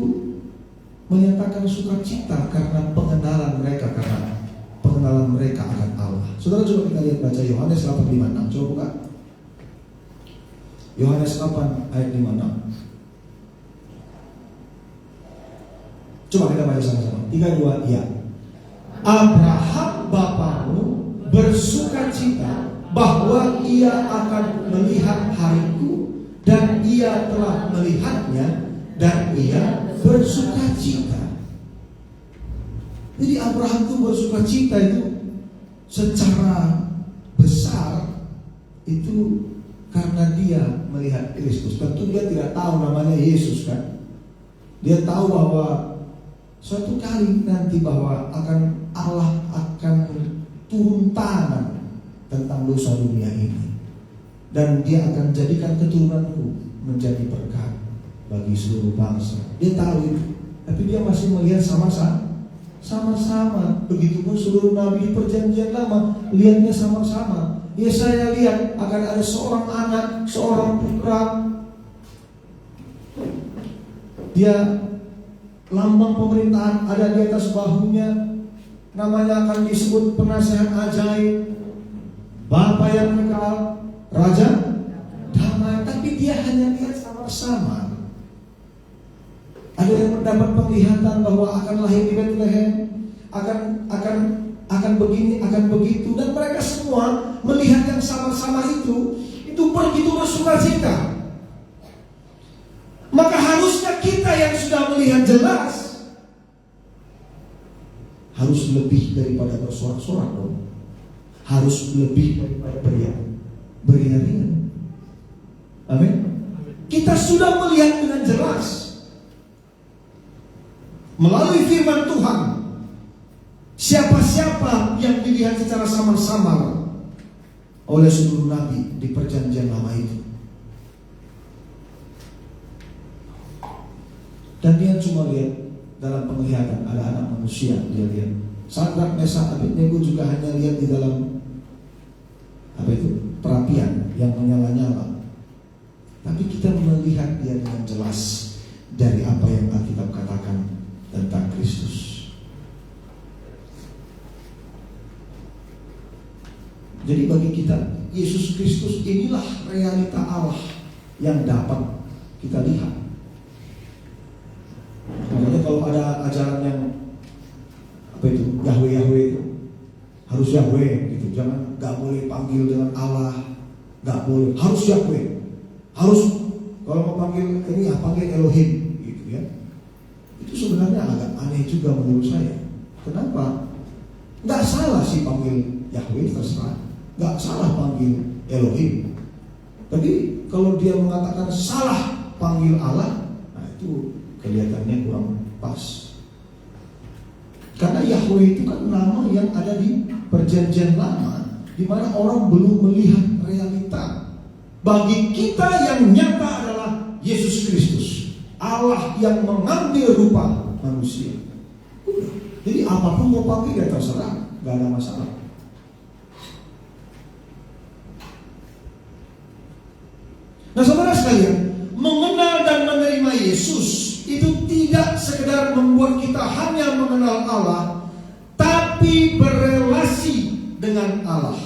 menyatakan sukacita karena pengenalan mereka akan Allah. Saudara, coba kita lihat baca Yohanes 8:56. Coba buka Yohanes 8 ayat 56. Coba kita baca sama-sama. 3, 2, iya. Abraham bapamu bersukacita bahwa ia akan melihat hariku, dan ia telah melihatnya, dan ia bersukacita. Jadi Abraham itu bersukacita itu secara besar itu karena dia melihat Kristus. Tentu dia tidak tahu namanya Yesus kan. Dia tahu bahwa suatu kali nanti bahwa Allah akan turun tangan tentang dosa dunia ini. dan dia akan jadikan keturunanku menjadi berkat bagi seluruh bangsa. Dia tahu itu, tapi dia masih melihat sama-sama. Begitupun seluruh nabi di perjanjian lama lihatnya sama-sama. Yesaya lihat akan ada seorang anak, seorang putra. Dia lambang pemerintahan ada di atas bahunya. Namanya akan disebut penasihat ajaib, Bapa yang kekal, Raja damai. Tapi dia hanya lihat samar-samar. Ada yang mendapat penglihatan bahwa akan lahir di Bethlehem, akan begini, akan begitu, dan mereka semua melihat yang sama-sama itu begitu bersukacita. Maka harusnya kita yang sudah melihat jelas harus lebih daripada bersorak-sorak dong. Harus lebih daripada beriak-riak. Amin. Kita sudah melihat dengan jelas melalui firman Tuhan siapa-siapa yang dilihat secara samar-samar oleh seluruh nabi di perjanjian lama itu. Dan dia cuma lihat dalam penglihatan, ada anak manusia dia lihat. Sadrak, Mesak, Abednego juga hanya lihat di dalam perapian yang menyala-nyala. Tapi kita melihat dia dengan jelas dari apa yang Alkitab katakan tentang Kristus. Jadi bagi kita, Yesus Kristus inilah realita Allah yang dapat kita lihat. Makanya kalau ada ajaran yang Yahweh itu harus Yahweh gitu, jangan, nggak boleh panggil dengan Allah, nggak boleh, harus Yahweh, harus kalau mau panggil ini ya panggil Elohim gitu ya. Itu sebenarnya agak aneh juga menurut saya. Kenapa? Nggak salah sih panggil Yahweh, terserah, nggak salah panggil Elohim. Tapi kalau dia mengatakan salah panggil Allah, nah itu kelihatannya kurang pas. Karena Yahweh itu kan nama yang ada di perjanjian lama, di mana orang belum melihat realita. Bagi kita yang nyata adalah Yesus Kristus, Allah yang mengambil rupa manusia. Jadi apapun mau pakai ya terserah, gak ada masalah. Nah saudara sekalian, mengenal dan menerima Yesus itu tidak sekedar membuat kita hanya mengenal Allah, tapi berelasi dengan Allah.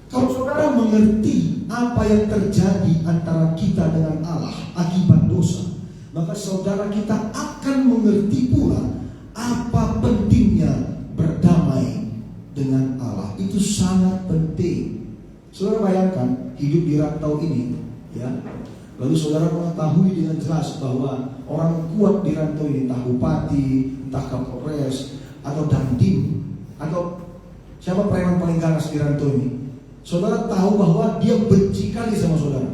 Kalau saudara mengerti apa yang terjadi antara kita dengan Allah akibat dosa, maka saudara kita akan mengerti pula apa pentingnya berdamai dengan Allah. Itu sangat penting. Saudara bayangkan hidup di rantau ini, ya. Lalu saudara mengetahui dengan jelas bahwa orang kuat di rantau ini, entah bupati, entah kapolres, atau dandim, atau siapa preman paling ganas di rantau ini. Saudara tahu bahwa dia benci kali sama saudara,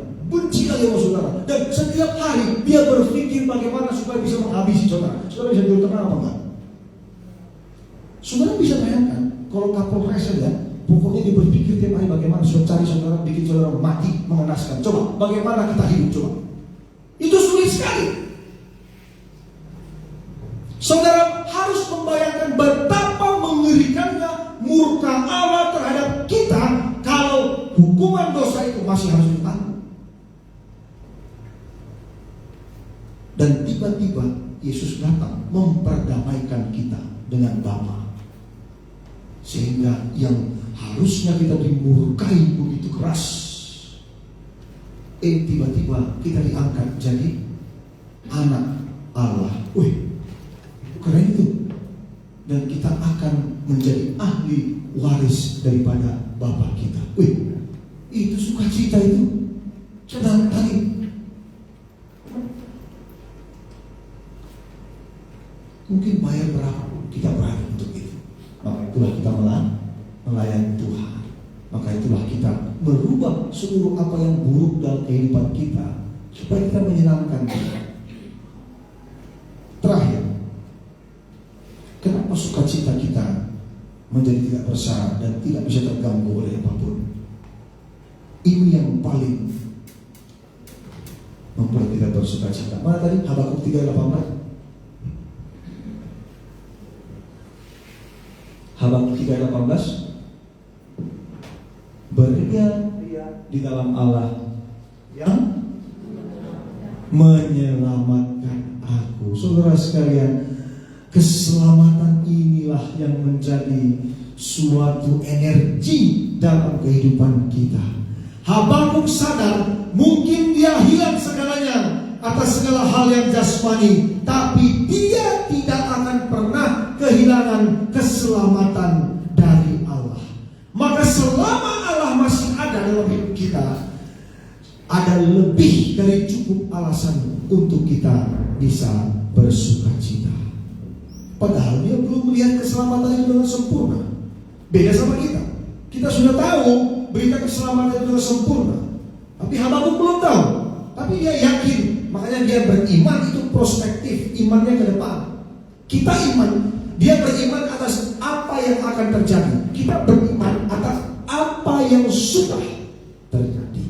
dan setiap hari dia berpikir bagaimana supaya bisa menghabisi saudara. Saudara bisa tidur tenang apa enggak? Saudara bisa bayangkan kalau kapolres saja, pokoknya dia berpikir tiap hari bagaimana cari saudara, bikin saudara mati, mengenaskan. Coba, bagaimana kita hidup, coba. Itu sulit sekali. Saudara harus membayangkan betapa mengerikannya murka Allah terhadap kita kalau hukuman dosa itu masih harus ditanggung. Dan tiba-tiba Yesus datang memperdamaikan kita dengan Bapa. Sehingga yang harusnya kita dimurkai begitu keras, tiba-tiba kita diangkat jadi anak Allah. Wih, keren itu. Dan kita akan menjadi ahli waris daripada Bapa kita. Wih, itu sukacita itu. Senang kali. Mungkin bayar berapa kita berani untuk itu. Maka itulah kita melayani Tuhan. Maka itulah kita merubah seluruh apa yang buruk dalam kehidupan kita supaya kita menyenangkan Dia. Terakhir, kenapa sukacita kita menjadi tidak bersyarat dan tidak bisa terganggu oleh apapun? Ini yang paling membuat kita bersuka-cita. Mana tadi? Habakuk 3:18. Habakuk 3:18. Berdia di dalam Allah yang menyelamatkan aku. Saudara sekalian, keselamatan inilah yang menjadi suatu energi dalam kehidupan kita. Habakuk sadar mungkin dia hilang segalanya atas segala hal yang jasmani, tapi dia tidak akan pernah kehilangan keselamatan dari Allah. Maka selama Allah masih ada dalam hidup kita, ada lebih dari cukup alasan untuk kita bisa bersukacita. Padahal dia belum melihat keselamatan itu dengan sempurna. Beda sama kita. Kita sudah tahu berita keselamatan itu dengan sempurna, tapi Habakuk belum tahu. Tapi dia yakin, makanya dia beriman. Itu prospektif, imannya ke depan. Kita iman, dia beriman atas apa yang akan terjadi. Kita beriman atas apa yang sudah terjadi.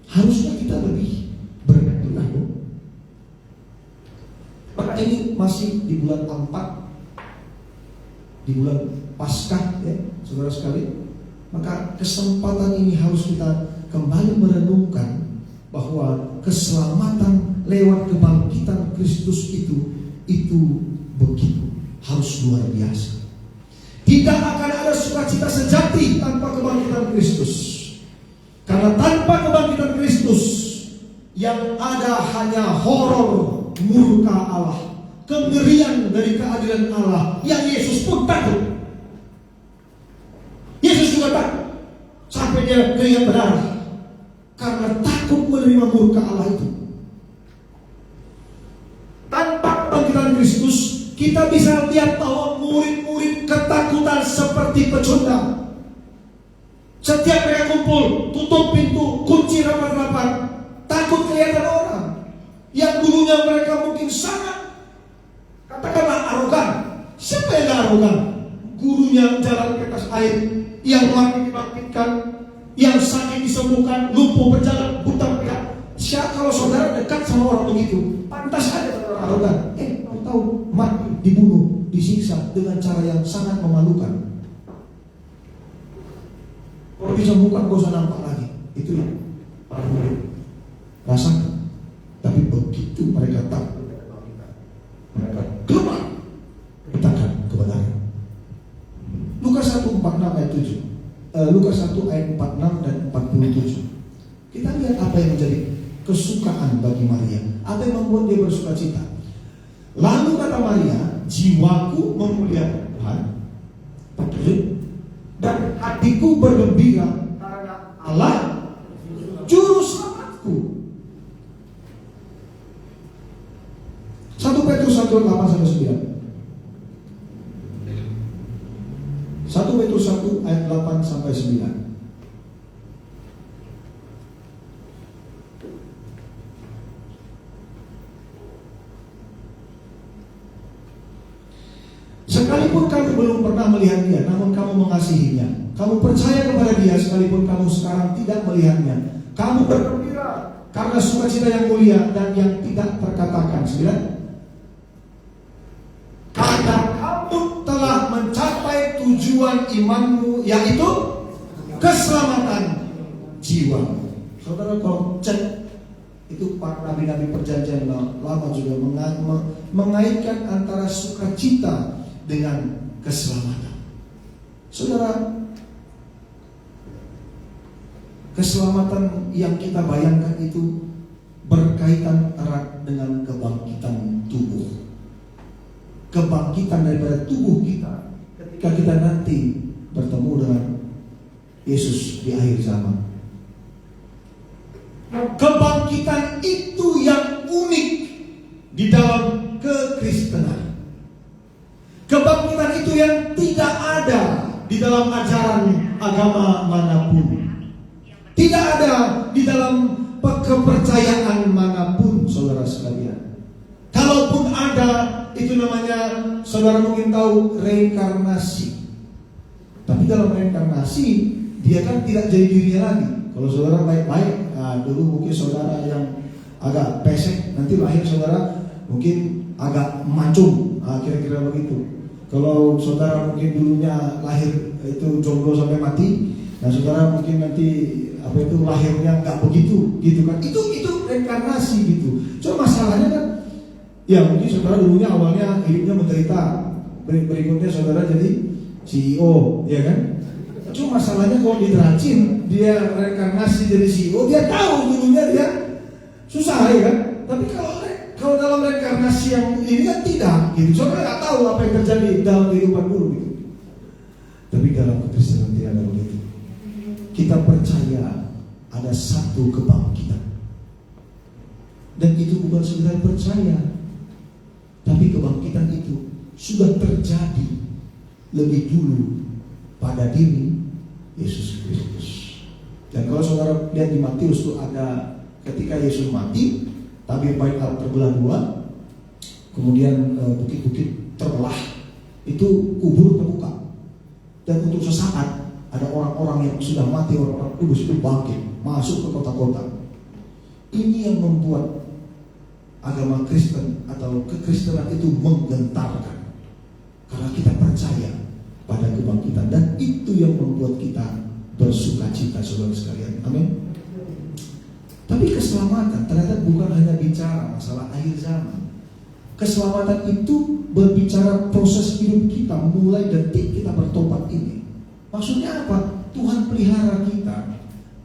Harusnya kita lebih beriman. Maka ini masih di bulan 4, di bulan Paskah, ya, saudara sekali. Maka kesempatan ini harus kita kembali merenungkan bahwa keselamatan lewat kebangkitan Kristus itu begitu harus luar biasa. Tidak akan ada sukacita sejati tanpa kebangkitan Kristus. Karena tanpa kebangkitan Kristus yang ada hanya horor murka Allah, kengerian dari keadilan Allah yang Yesus pun takut. Yesus juga takut sampai dia keringat berdarah karena takut menerima murka Allah itu. Tanpa kebangkitan Kristus, kita bisa lihat bahwa murid-murid ketakutan seperti pecundang. Setiap mereka kumpul, tutup pintu, kunci rapat-rapat, takut kelihatan orang. Yang dulunya mereka mungkin sangat, katakanlah arogan. Siapa yang gak arogan? Gurunya jalan ke atas air, yang mati dibangkitkan, yang sakit disembuhkan, lumpuh berjalan, buta melihat. Kalau saudara dekat sama orang begitu, pantas ada saudara arogan. Tahu mati, dibunuh, disiksa dengan cara yang sangat memalukan. Kalau disembuhkan gak usah nampak lagi. Itu yang para murid rasakan. Tapi begitu mereka takut, mereka keluar katakan kebenaran. Lukas 1:46 ayat 7. Lukas 1 ayat 46 dan 47. Kita lihat apa yang menjadi kesukaan bagi Maria, apa yang membuat dia bersukacita. Lalu kata Maria, jiwaku memuliakan Tuhan, dan hatiku bergembira karena Allah juru selamatku. 1 Petrus 1:8-9. 1 Petrus 1 ayat 8-9. Sekalipun kamu belum pernah melihat dia, namun kamu mengasihinya. Kamu percaya kepada dia sekalipun kamu sekarang tidak melihatnya. Kamu bergembira karena sukacita yang mulia dan yang tidak terkatakan. 9. Karena kamu telah mencapai tujuan imanmu, yaitu keselamatan jiwa. Saudara, kalau cek itu para nabi-nabi perjanjian lama juga mengaitkan antara sukacita dengan keselamatan. Saudara, keselamatan yang kita bayangkan itu berkaitan erat dengan kebangkitan tubuh. Kebangkitan daripada tubuh kita ketika kita nanti bertemu dengan Yesus di akhir zaman. Kebangkitan itu yang unik di dalam kekristenan. Kebangkitan itu yang tidak ada di dalam ajaran agama manapun. Tidak ada di dalam kepercayaan manapun, saudara sekalian. Kalaupun ada, itu namanya, saudara mungkin tahu, reinkarnasi. Tapi dalam reinkarnasi, dia kan tidak jadi dirinya lagi. Kalau saudara baik-baik, dulu mungkin saudara yang agak pesek, nanti lahir saudara mungkin agak mancung, kira-kira begitu. Kalau saudara mungkin dulunya lahir itu jomblo sampai mati, nah saudara mungkin nanti lahirnya nggak begitu, gitu kan? Itu reinkarnasi gitu. Cuma masalahnya kan, ya mungkin saudara dulunya awalnya hidupnya menderita, berikutnya saudara jadi CEO, ya kan? Cuma masalahnya kalau diracin, dia reinkarnasi jadi CEO, dia tahu dulunya dia susah, ya kan? Tapi kalau dalam reinkarnasi yang ini kan tidak, gitu. Saudara nggak tahu apa yang terjadi dalam kehidupan dulu, gitu. Tapi dalam kekristenan tidak ada begitu. Kita percaya ada satu kebangkitan, dan itu bukan sekedar percaya, tapi kebangkitan itu sudah terjadi lebih dulu pada diri Yesus Kristus. Dan kalau saudara lihat di Matius itu ada ketika Yesus mati, tabir bait Allah terbelah dua, kemudian bukit-bukit terbelah, itu kubur terbuka, dan untuk sesaat ada orang-orang yang sudah mati, orang-orang kudus itu bangkit masuk ke kota-kota. Ini yang membuat agama Kristen atau kekristenan itu menggentarkan, karena kita percaya pada kebangkitan, dan itu yang membuat kita bersuka cita, saudara sekalian. Amin. Tapi keselamatan ternyata bukan hanya bicara masalah akhir zaman. Keselamatan itu berbicara proses hidup kita mulai detik kita bertobat ini. Maksudnya apa? Tuhan pelihara kita,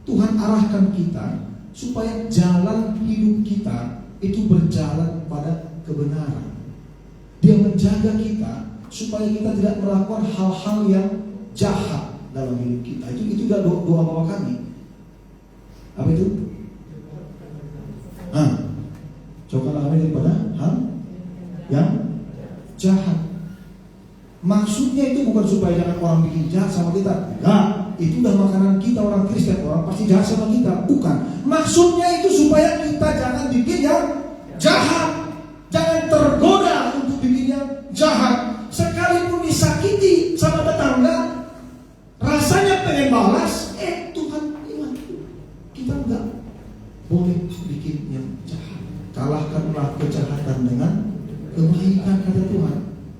Tuhan arahkan kita supaya jalan hidup kita itu berjalan pada kebenaran. Dia menjaga kita supaya kita tidak melakukan hal-hal yang jahat dalam hidup kita. Itu doa Bapa kami. Apa itu? Jauhkanlah kami daripada hal yang jahat. Maksudnya itu bukan supaya jangan orang bikin jahat sama kita. Enggak, itu udah makanan kita orang Kristen, orang pasti jahat sama kita. Bukan. Maksudnya itu supaya kita jangan bikin yang jahat, jangan tergoda untuk bikin yang jahat. Sekalipun disakiti sama tetangga, rasanya pengen balas, Tuhan ingat, kita enggak boleh bikin yang jahat. Kalahkanlah kejahatan dengan kebaikan, kata Tuhan.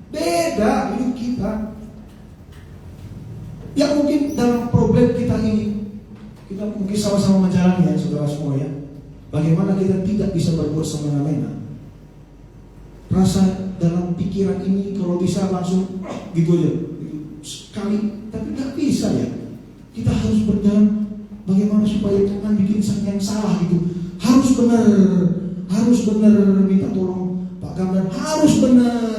Beda hidup kita. Ya mungkin dalam problem kita ini, kita mungkin sama-sama menjalani ya, saudara semua ya. Bagaimana kita tidak bisa berbuat semena-mena. Rasa dalam pikiran ini kalau bisa langsung gitu aja, gitu, sekali, tapi nggak bisa ya. Kita harus berjalan bagaimana supaya Tuhan bikin yang salah gitu. Harus benar minta tolong Pak Gamdan, harus benar,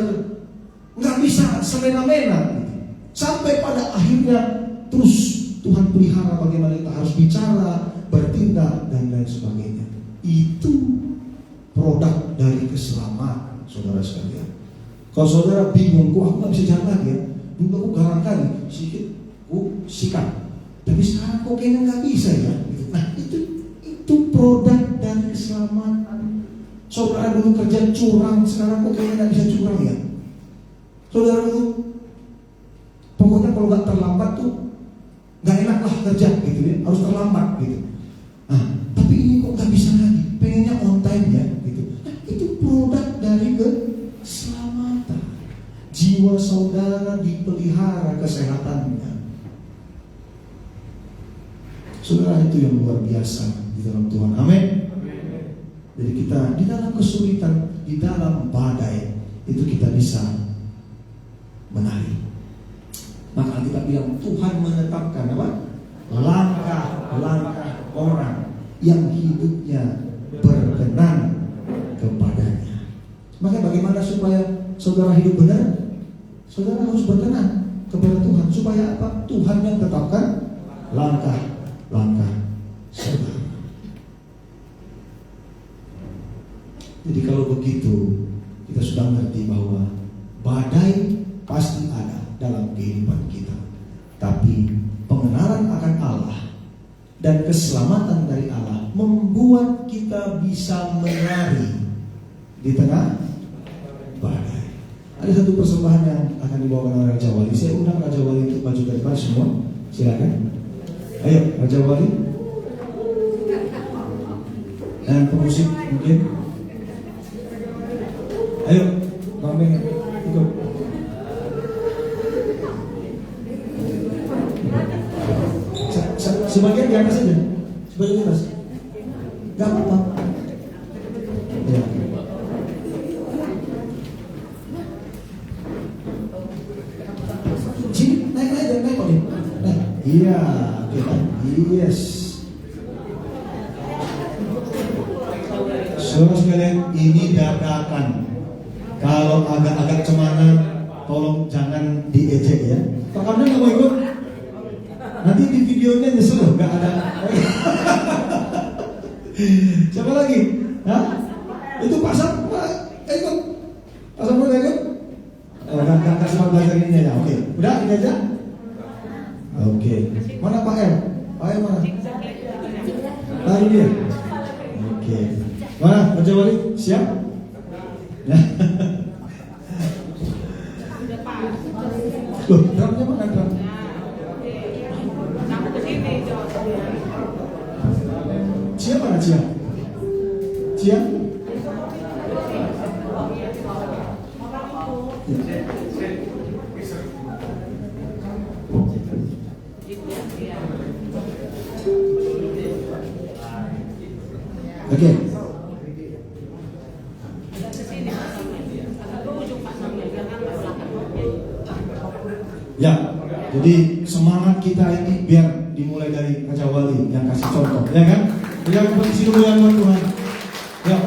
nggak bisa semena-mena gitu. Sampai pada akhirnya terus Tuhan pelihara bagaimana kita harus bicara, bertindak dan lain sebagainya. Itu produk dari keselamatan, saudara sekalian. Kalau saudara bingung, kok aku nggak bisa jalan lagi ya? Dulu aku garang kali, sedikit, sikat. Tapi sekarang kok kayaknya nggak bisa ya? Nah itu produk dari keselamatan. Saudara dulu kerja curang, sekarang kok kayaknya nggak bisa curang ya? Saudara dulu, pokoknya kalau nggak terlambat tuh nggak enak lah kerja gitu ya, harus terlambat gitu. Nah, tapi ini kok nggak bisa lagi, pengennya on time ya gitu. Nah, itu produk dari keselamatan. Jiwa saudara dipelihara kesehatannya. Saudara, itu yang luar biasa di dalam Tuhan. Amin. Jadi kita di dalam kesulitan, di dalam badai, itu kita bisa menari. Maka kita bilang Tuhan menetapkan apa? Langkah-langkah orang yang hidupnya berkenan kepadanya. Maka bagaimana supaya saudara hidup benar? Saudara harus berkenan kepada Tuhan. Supaya apa? Tuhan yang tetapkan langkah-langkah saudara. Jadi kalau begitu, kita sudah mengerti bahwa badai pasti ada dalam kehidupan kita. Tapi pengenalan akan Allah dan keselamatan dari Allah membuat kita bisa menari di tengah badai. Ada satu persembahan yang akan dibawakan oleh Raja Wali. Saya undang Raja Wali untuk maju ke depan semua. Silakan. Ayo Raja Wali. Dan pemusik mungkin. Ayo, Bang Beng, ikut. Sebagian di atas saja, sebagian di atas. Gak apa-apa. Ya. Sini, naik aja, naik kok nih. Naik. Iya, oke. Yes. Saudara sekalian, ini dadakan. Kalau agak-agak cemana, tolong jangan diejek ya. Pak Kamden nggak mau ikut? Nanti di videonya nyesel loh, nggak ada. Siapa lagi? Hah? Itu Pak Sam, ikut. Pak Sam udah ikut? Oh, nggak sempat belajar ini ya. Oke, udah ini aja. Oke. Mana Pak El? Pak El mana? Tadi dia. Oke. Mana Pak Jawali? Siap? Loh, drumnya mana drum? Cia mana Cia? Cia? Oke. Ya, jadi semangat kita ini biar dimulai dari Raja Wali yang kasih contoh, ya kan? Yang posisi dulu yang Tuhan. Ya.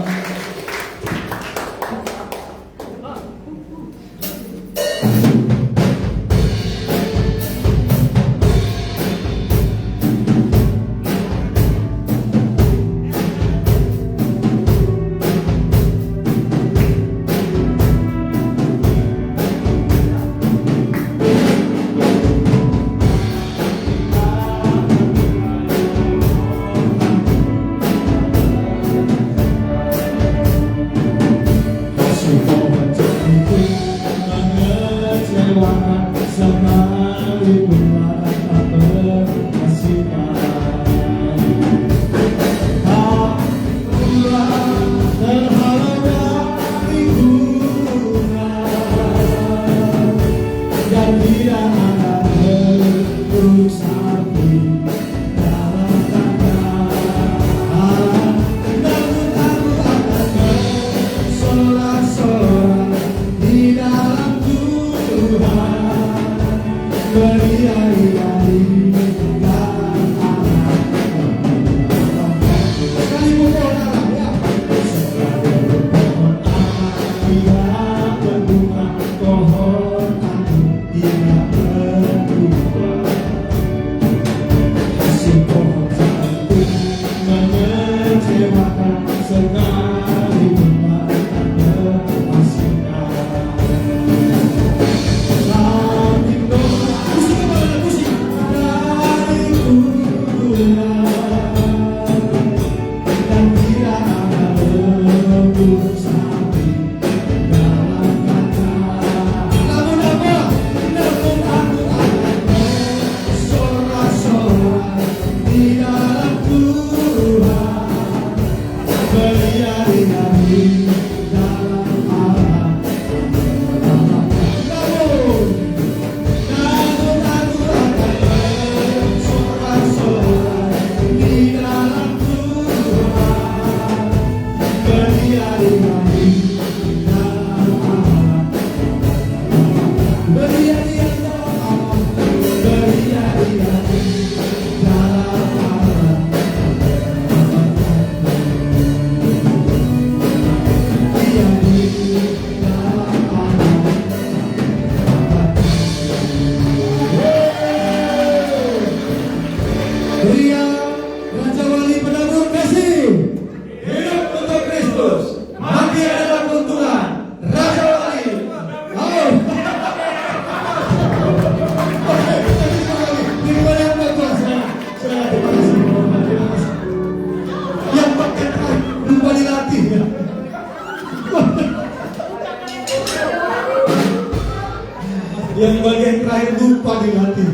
Yang bagian terakhir lupa dilatih.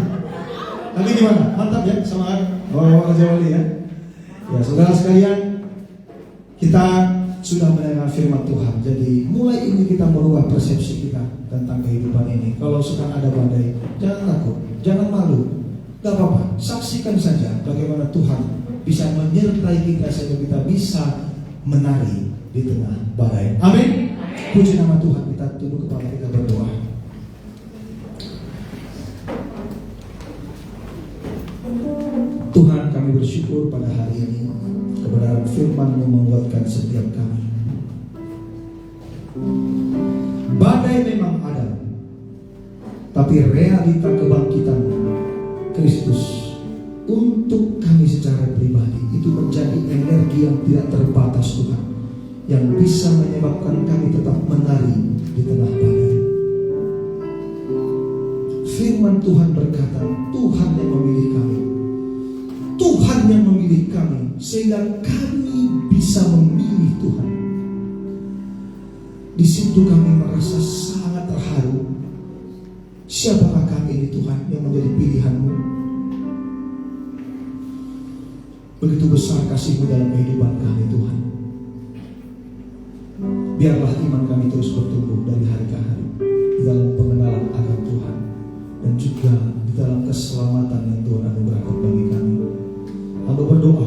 Tapi gimana? Mantap ya, semangat. Bawa Raja Wali ya. Ya, saudara sekalian, Kita sudah mendengar firman Tuhan. Jadi mulai ini kita merubah persepsi kita tentang kehidupan ini. Kalau sedang ada badai, jangan takut, jangan malu. Gak apa-apa, saksikan saja bagaimana Tuhan bisa menyertai kita sehingga kita bisa menari di tengah badai. Amin. Puji nama Tuhan. Kita tunduk kepala, kita berdoa. Tuhan, kami bersyukur pada hari ini kebenaran firman-Mu menguatkan setiap kami. Badai memang ada, tapi realita kebangkitan Kristus untuk kami secara pribadi itu menjadi energi yang tidak terbatas, Tuhan, yang bisa menyebabkan kami tetap menari di tengah badai. Firman Tuhan berkata, Tuhan yang memilih kami, Tuhan yang memilih kami, sehingga kami bisa memilih Tuhan. Di situ kami merasa sangat terharu. Siapakah kami ini, Tuhan, yang menjadi pilihan-Mu? Begitu besar kasih-Mu dalam kehidupan kami, Tuhan. Biarlah iman kami terus bertumbuh dari hari ke hari di dalam pengenalan akan Tuhan, dan juga di dalam keselamatan yang Tuhan anugerahkan bagi kami. Hamba berdoa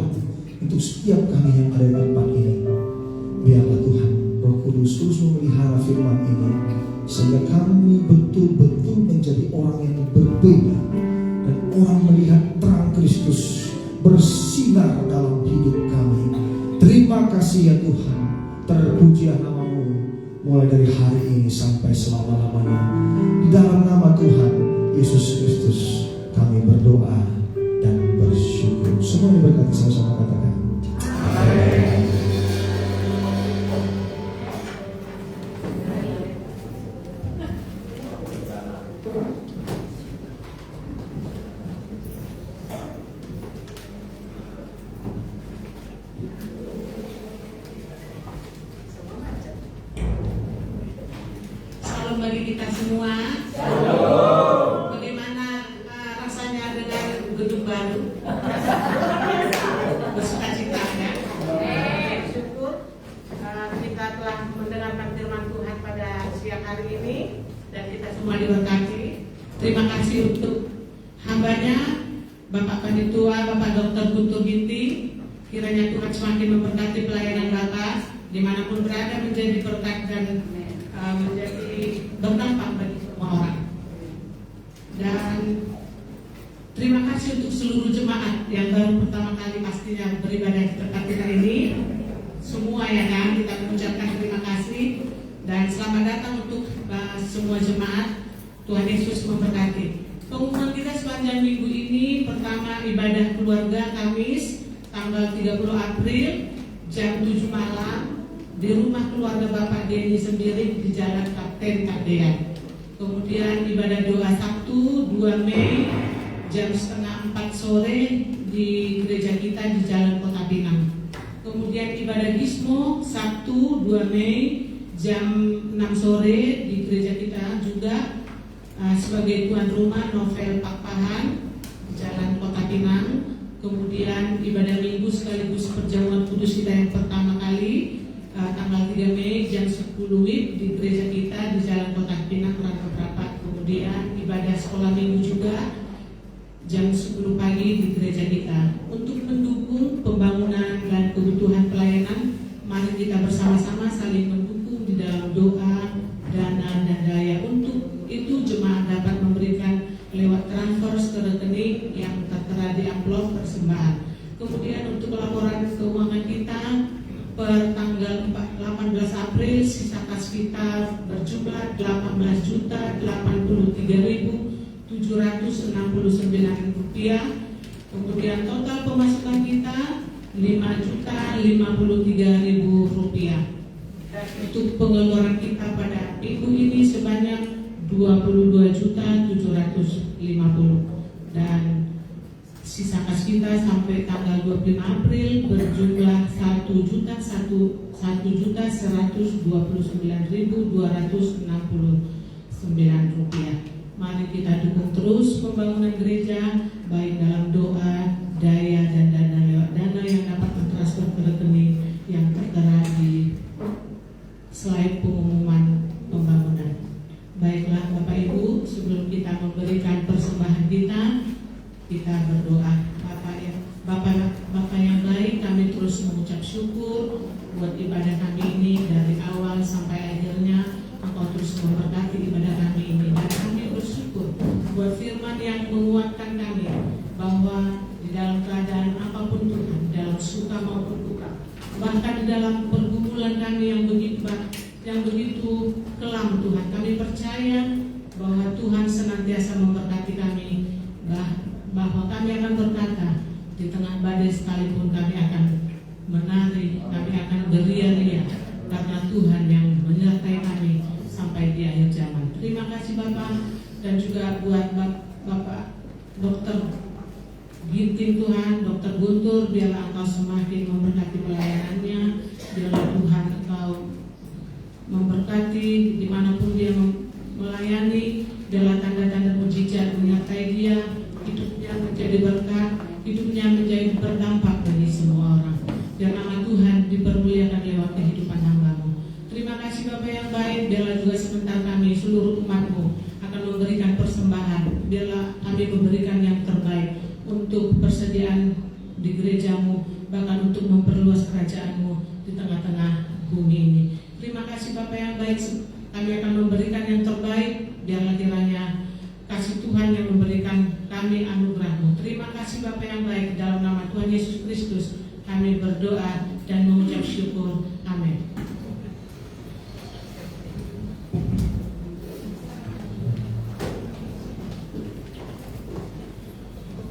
untuk setiap kami yang ada di tempat ini. Biarlah Tuhan Roh Kudus terus memelihara firman ini, sehingga kami betul-betul menjadi orang yang berbeda, dan orang melihat terang Kristus bersinar dalam hidup kami. Terima kasih ya Tuhan. Terpujilah nama-Mu mulai dari hari ini sampai selama-lamanya. Di dalam nama Tuhan Yesus Kristus kami berdoa dan bersyukur. Semua diberkati, sama-sama katakan amin. Salam bagi kita semua. Bagaimana rasanya dengan gedung baru? Bersuka cita ya. Syukur kita telah mendengarkan firman Tuhan pada siang hari ini, dan kita semua diberkati. Terima kasih untuk hambanya Bapak Panitua, Bapak Dr. Guntur Binti. Kiranya Tuhan semakin memberkati pelayanan Bapak dimanapun berada, menjadi berkat dan menjadi berdampak bagi semua orang. Dan terima kasih untuk seluruh jemaat yang baru pertama kali pastinya beribadah di tempat kita ini. Semua ya kan, kita mengucapkan terima kasih dan selamat datang untuk semua jemaat. Tuhan Yesus memberkati. Pengumuman kita sepanjang minggu ini: pertama, ibadah keluarga Kamis tanggal 30 April jam 7 malam di rumah keluarga Bapak Denny sendiri di Jalan Kapten Kadean. Kemudian ibadah doa Sabtu 2 Mei jam setengah 4 sore di gereja kita di Jalan Kota Pinang. Kemudian ibadah Gismo Sabtu 2 Mei jam 6 sore di gereja kita juga sebagai tuan rumah Novel Pakpahan di Jalan Kota Pinang. Kemudian ibadah Minggu sekaligus perjamuan kudus kita yang pertama kali tanggal 3 Mei jam 10 WIB di gereja kita di Jalan Kota Pinang, Rangka Prapat. Kemudian ibadah sekolah minggu juga jam 10 pagi di gereja kita. Untuk mendukung pembangunan dan kebutuhan pelayanan, mari kita bersama-sama saling mendukung di dalam doa, dana, dan daya. Untuk itu jemaat dapat memberikan lewat transfer ke rekening yang tertera di amplop persembahan. Kemudian untuk laporan keuangan kita per tanggal 18 April sisa kas kita berjumlah Rp83.769. Kemudian total pemasukan kita Rp5.053.000. Dan untuk pengeluaran kita pada minggu ini sebanyak Rp22.750. Dan sisa kas kita sampai tanggal 25 April berjumlah Rp1.129.269. Mari kita dukung terus pembangunan gereja, baik dalam doa, daya, dan dana lewat dana yang dapat bertransfer ke rekening yang tertera buat ibadah kami ini dari awal sampai akhirnya. Engkau terus memberkati ibadah kami ini, dan kami bersyukur buat firman yang menguatkan kami bahwa di dalam keadaan apapun Tuhan, dalam suka maupun duka, bahkan di dalam pergumulan kami yang begitu kelam Tuhan, kami percaya bahwa Tuhan senantiasa memberkati kami, bahwa kami akan berkata di tengah badai sekalipun kami akan menari, kami akan beria-ria karena Tuhan yang menyertai kami sampai di akhir zaman. Terima kasih Bapak, dan juga buat Bapak Dokter Ginting Tuhan, Dokter Guntur, biarlah Engkau semakin memberkati pelayanannya, biarlah Tuhan Engkau memberkati dimanapun dia melayani, biarlah tanda-tanda mujizat menyertai dia, hidupnya menjadi berkat, hidupnya menjadi berdampak bagi semua orang. Biar nama Tuhan dipermuliakan lewat kehidupan hamba-Mu. Terima kasih Bapak yang baik, biarlah juga sebentar kami seluruh umat-Mu akan memberikan persembahan, biarlah kami memberikan yang terbaik untuk persediaan di gereja-Mu, bahkan untuk memperluas kerajaan-Mu di tengah-tengah bumi ini. Terima kasih Bapak yang baik, kami akan memberikan yang terbaik, biarlah kiranya kasih Tuhan yang memberikan kami anugerah-Mu. Terima kasih Bapak yang baik, dalam nama Tuhan Yesus Kristus kami berdoa dan mengucap syukur. Amin.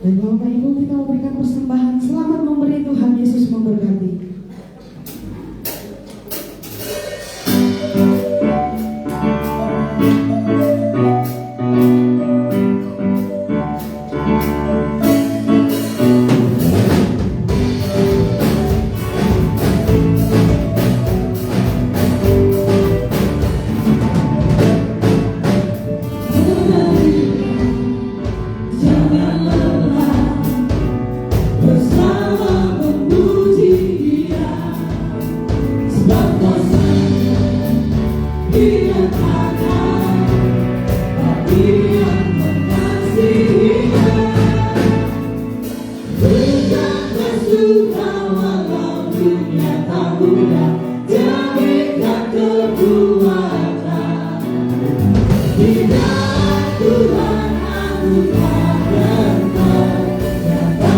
Dan Bapak Ibu, kita memberikan persembahan. Selamat memberi, Tuhan Yesus memberkati. Tuhan, aku tak berkata, yang tak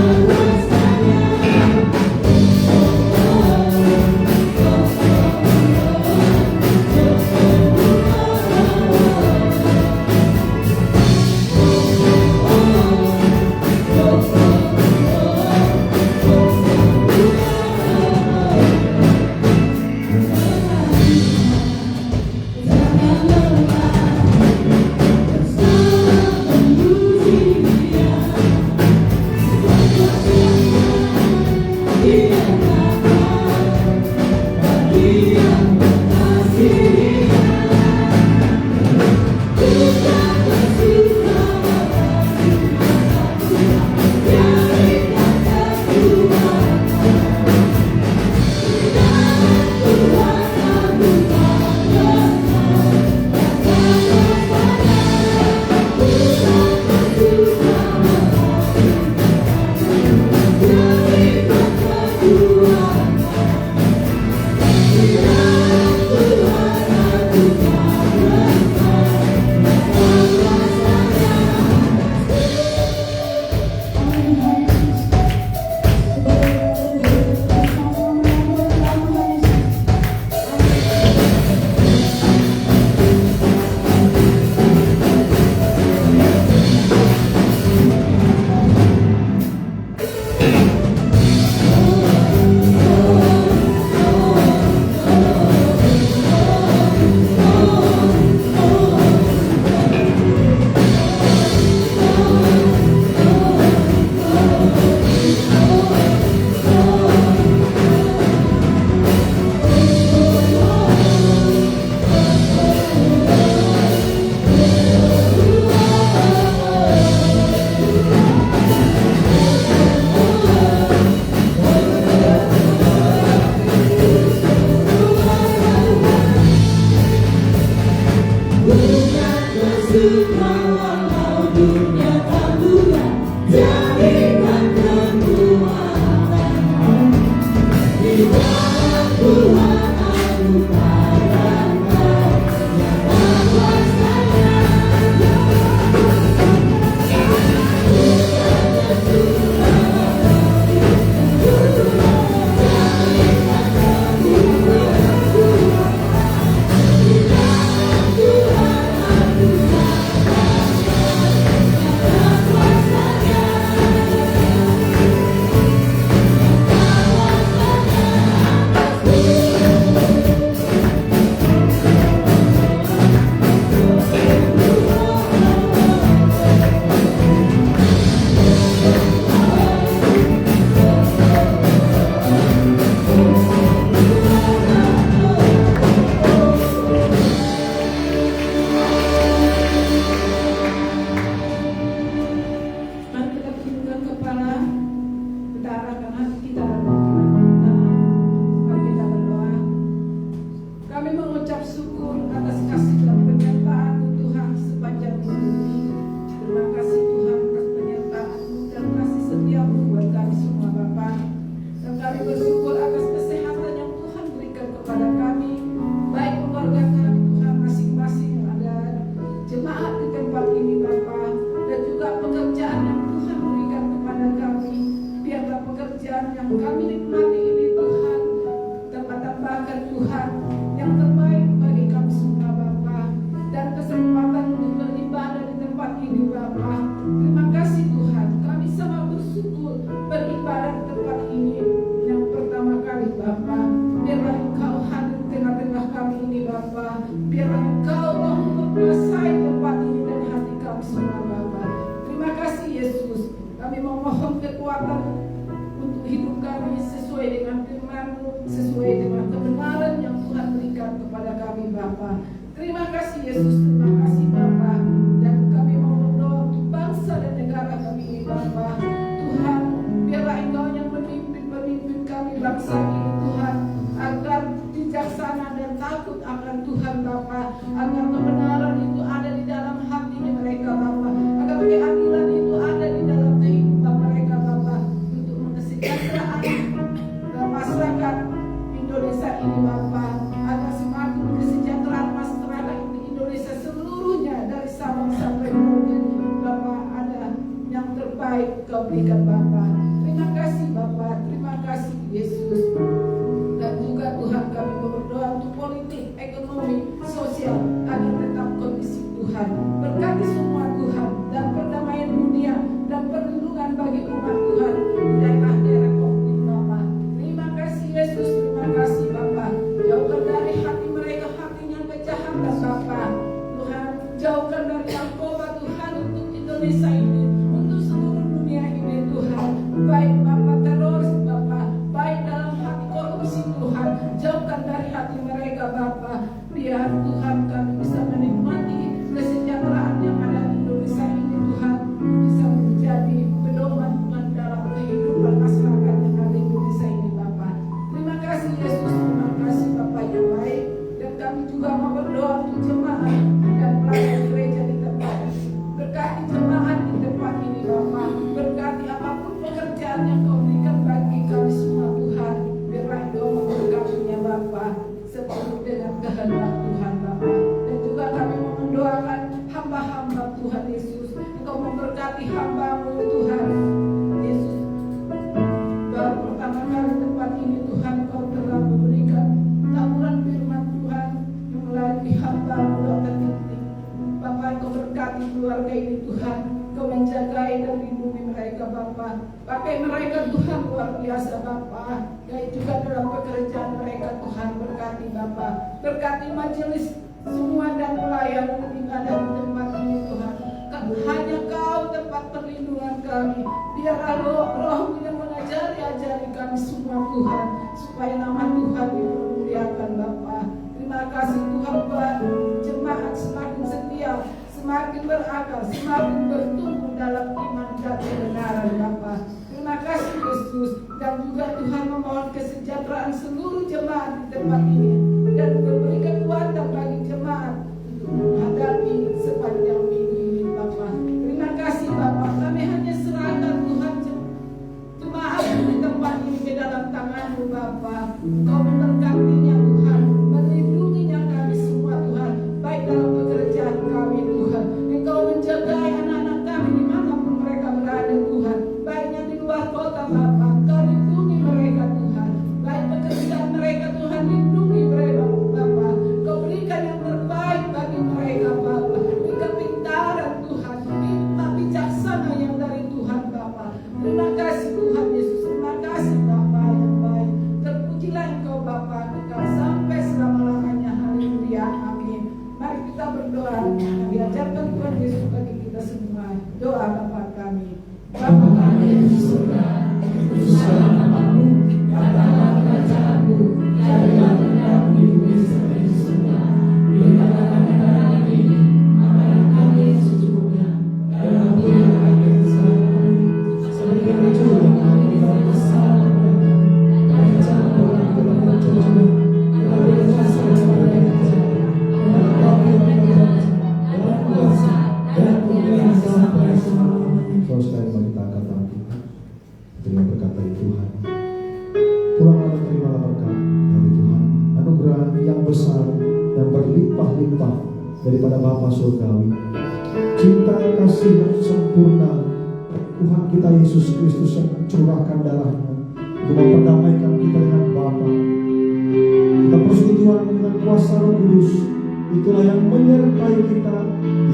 pekerjaan yang kami nikmati ini Tuhan, tambahkan Tuhan yang terbaik bagi kami semua Bapa, dan kesempatan untuk beribadah di tempat ini Bapa. Terima kasih Tuhan, kami sangat bersyukur beribadah di tempat ini yang pertama kali Bapa. Biarlah Engkau hadir di tengah-tengah kami ini Bapa, biarlah Engkau menguasai tempat ini dan hati kami semua Bapa. Terima kasih Yesus, kami memohon kekuatan untuk hidup kami sesuai dengan firman-Mu, sesuai dengan kebenaran yang Tuhan berikan kepada kami Bapa. Terima kasih Yesus, terima kasih Bapa. Dan kami mau berdoa untuk bangsa dan negara kami ini Bapa. Tuhan, biarlah Engkau yang memimpin kami bangsa ini Tuhan, agar bijaksana dan takut akan Tuhan Bapa, agar kebenaran itu ada di dalam hatinya mereka Bapa, agar keadilan itu ada di dalam kehidupan mereka Bapa, untuk kesejahteraan masyarakat Indonesia ini Bapa, agar semakin kesejahteraan masyarakat Indonesia seluruhnya dari Sabang sampai Merauke Bapa, ada yang terbaik Kau berikan Bapa. Terima kasih Bapa, terima kasih Yesus. Dan juga Tuhan kami berdoa untuk politik, ekonomi, sosial agar tetap kondisi Tuhan. Berkati semua Tuhan, dan perdamaian dunia dan perlindungan bagi umat Tuhan di daerah-daerah konflik Bapa. Terima kasih Yesus, terima kasih Bapa. Jauhkan dari hati mereka hati yang kejahatan Bapa. Tuhan, jauhkan dari narkoba Tuhan untuk Indonesia ini, untuk seluruh dunia ini Tuhan. Baik Bapa teroris Bapa, baik dalam hati korupsi Tuhan, jauhkan dari hati mereka Bapa. Biar Tuhan kami bisa menikmati kesejahteraan yang ada di Indonesia ini Tuhan, bisa menjadi pedoman Tuhan dalam kehidupan masyarakat yang ada di Indonesia ini Bapa. Terima kasih Yesus, terima kasih Bapa yang baik. Dan kami juga mau berdoa untuk jemaat dan pelayan gereja di tempat ini. Berkati jemaat di tempat ini Bapa, berkati apapun pekerjaan yang Kau berikan bagi kami semua Tuhan. Biarlah Engkau memberkatinya Bapa, sepenuh dengan kehendak Tuhan Bapa. Dan juga kami mau mendoakan hamba-hamba Tuhan Yesus, Engkau memberkati hamba-Mu Tuhan Yesus. Baru pertama kali tempat ini Tuhan Kau telah memberikan taburan firman Tuhan yang melalui hamba-Mu Dr. Titik. Bapa, Engkau berkati keluarga ini Tuhan, Kau menjagai dan lindungi mereka Bapa. Pakai mereka Tuhan luar biasa Bapa. Dan juga dalam pekerjaan mereka Tuhan, berkati Bapa. Berkati majelis semua dan pelayan yang ada di tempat ini Tuhan. Hanya Kau tempat perlindungan kami. Biarlah Roh-Mu yang mengajari kami semua Tuhan, supaya nama Tuhan dimuliakan Bapa. Terima kasih Tuhan buat jemaat semakin setia, semakin berakal, semakin bertumbuh dalam iman dan kebenaran Bapa. Terima kasih Yesus. Dan juga Tuhan memohon kesejahteraan seluruh jemaat di tempat ini, dan memberi kekuatan bagi jemaat untuk menghadapi sepanjang minggu ini Bapa. Terima kasih Bapa. Kami hanya serahkan Tuhan jemaat di tempat ini ke dalam tangan-Mu Bapa. Kau memberkatinya Tuhan, melindunginya kami semua Tuhan, baik dalam pekerjaan kami Tuhan. Engkau menjaga anak-anak kami dimanapun mereka berada Tuhan, baiknya di luar kota Bapa. Kau lindungi mereka Tuhan, baik pekerjaan mereka Tuhan, lindungi mereka Bapa. Kau berikan yang terbaik bagi mereka Bapa. Beri kepintaran Tuhan, hikmat bijaksana yang dari Tuhan Bapa. Terima kasih Tuhan Yesus, terima kasih Bapa yang baik. Terpujilah Engkau Bapa, Engkau sampai selama-lamanya. Haleluya, amin. Mari kita berdoa yang diajarkan Tuhan Yesus bagi kita semua. Doa Bapa kami. Bapa kami yang di surga, kuduskanlah nama-Mu, datanglah kerajaan-Mu, jadilah kehendak-Mu di bumi seperti di surga. Berikanlah kami hari ini makanan kami yang secukupnya, dan ampunilah kami kesalahan kami, seperti kami juga mengampuni orang kesalahan kami, dan jangan bawa kami ke dalam pencobaan, tetapi lepaskanlah kami dari yang jahat. Karena Kau yang berkuasa, dan kuasa, dan kemuliaan sampai selama-lamanya. Saudara sekalian, mari kita angkat tangan kita. Terima berkat dari Tuhan. Tuhan Allah, terimalah berkat dari Tuhan, anugerah yang besar yang berlimpah-limpah daripada Bapa Surgawi, cinta kasih yang sempurna Tuhan kita Yesus Kristus yang mencurahkan darahnya untuk memperdamaikan kita dengan Bapa. Kita persekutuan dengan kuasa Roh Kudus. Itulah yang menyertai kita,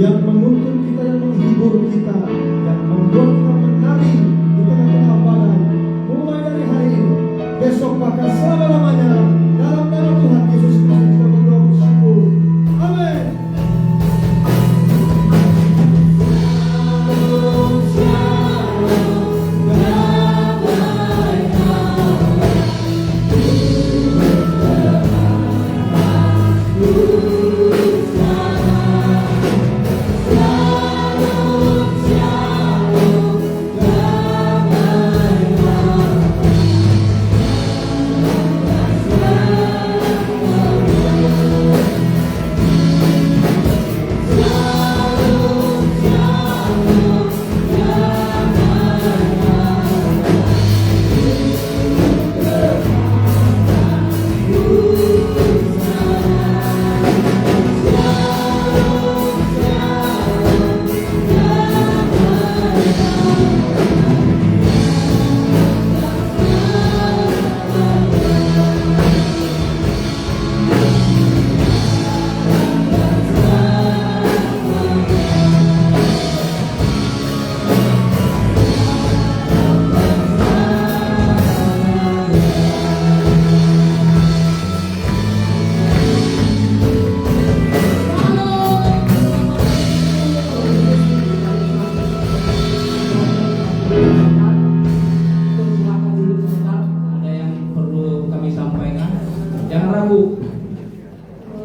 yang menuntun kita dan menghibur kita, yang membuat kita menari di tengah-tengah badai. Mulai dari hari ini, besok bahkan selama-lamanya, dalam nama Tuhan Yesus Kristus kita berdoa bersyukur. Amin.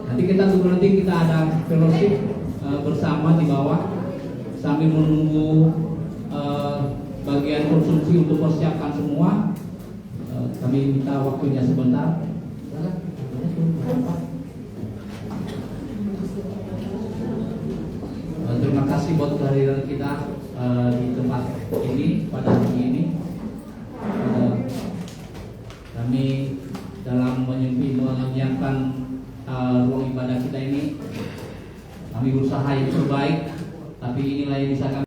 Nanti kita tunggu, nanti kita ada fellowship bersama di bawah sambil menunggu bagian konsumsi untuk persiapkan semua. Kami minta waktunya sebentar. Terima kasih buat kehadiran kita di tempat ini pada hari ini. Kami dalam menyiapkan ruang ibadah kita ini, kami berusaha yang terbaik, tapi inilah yang bisa kami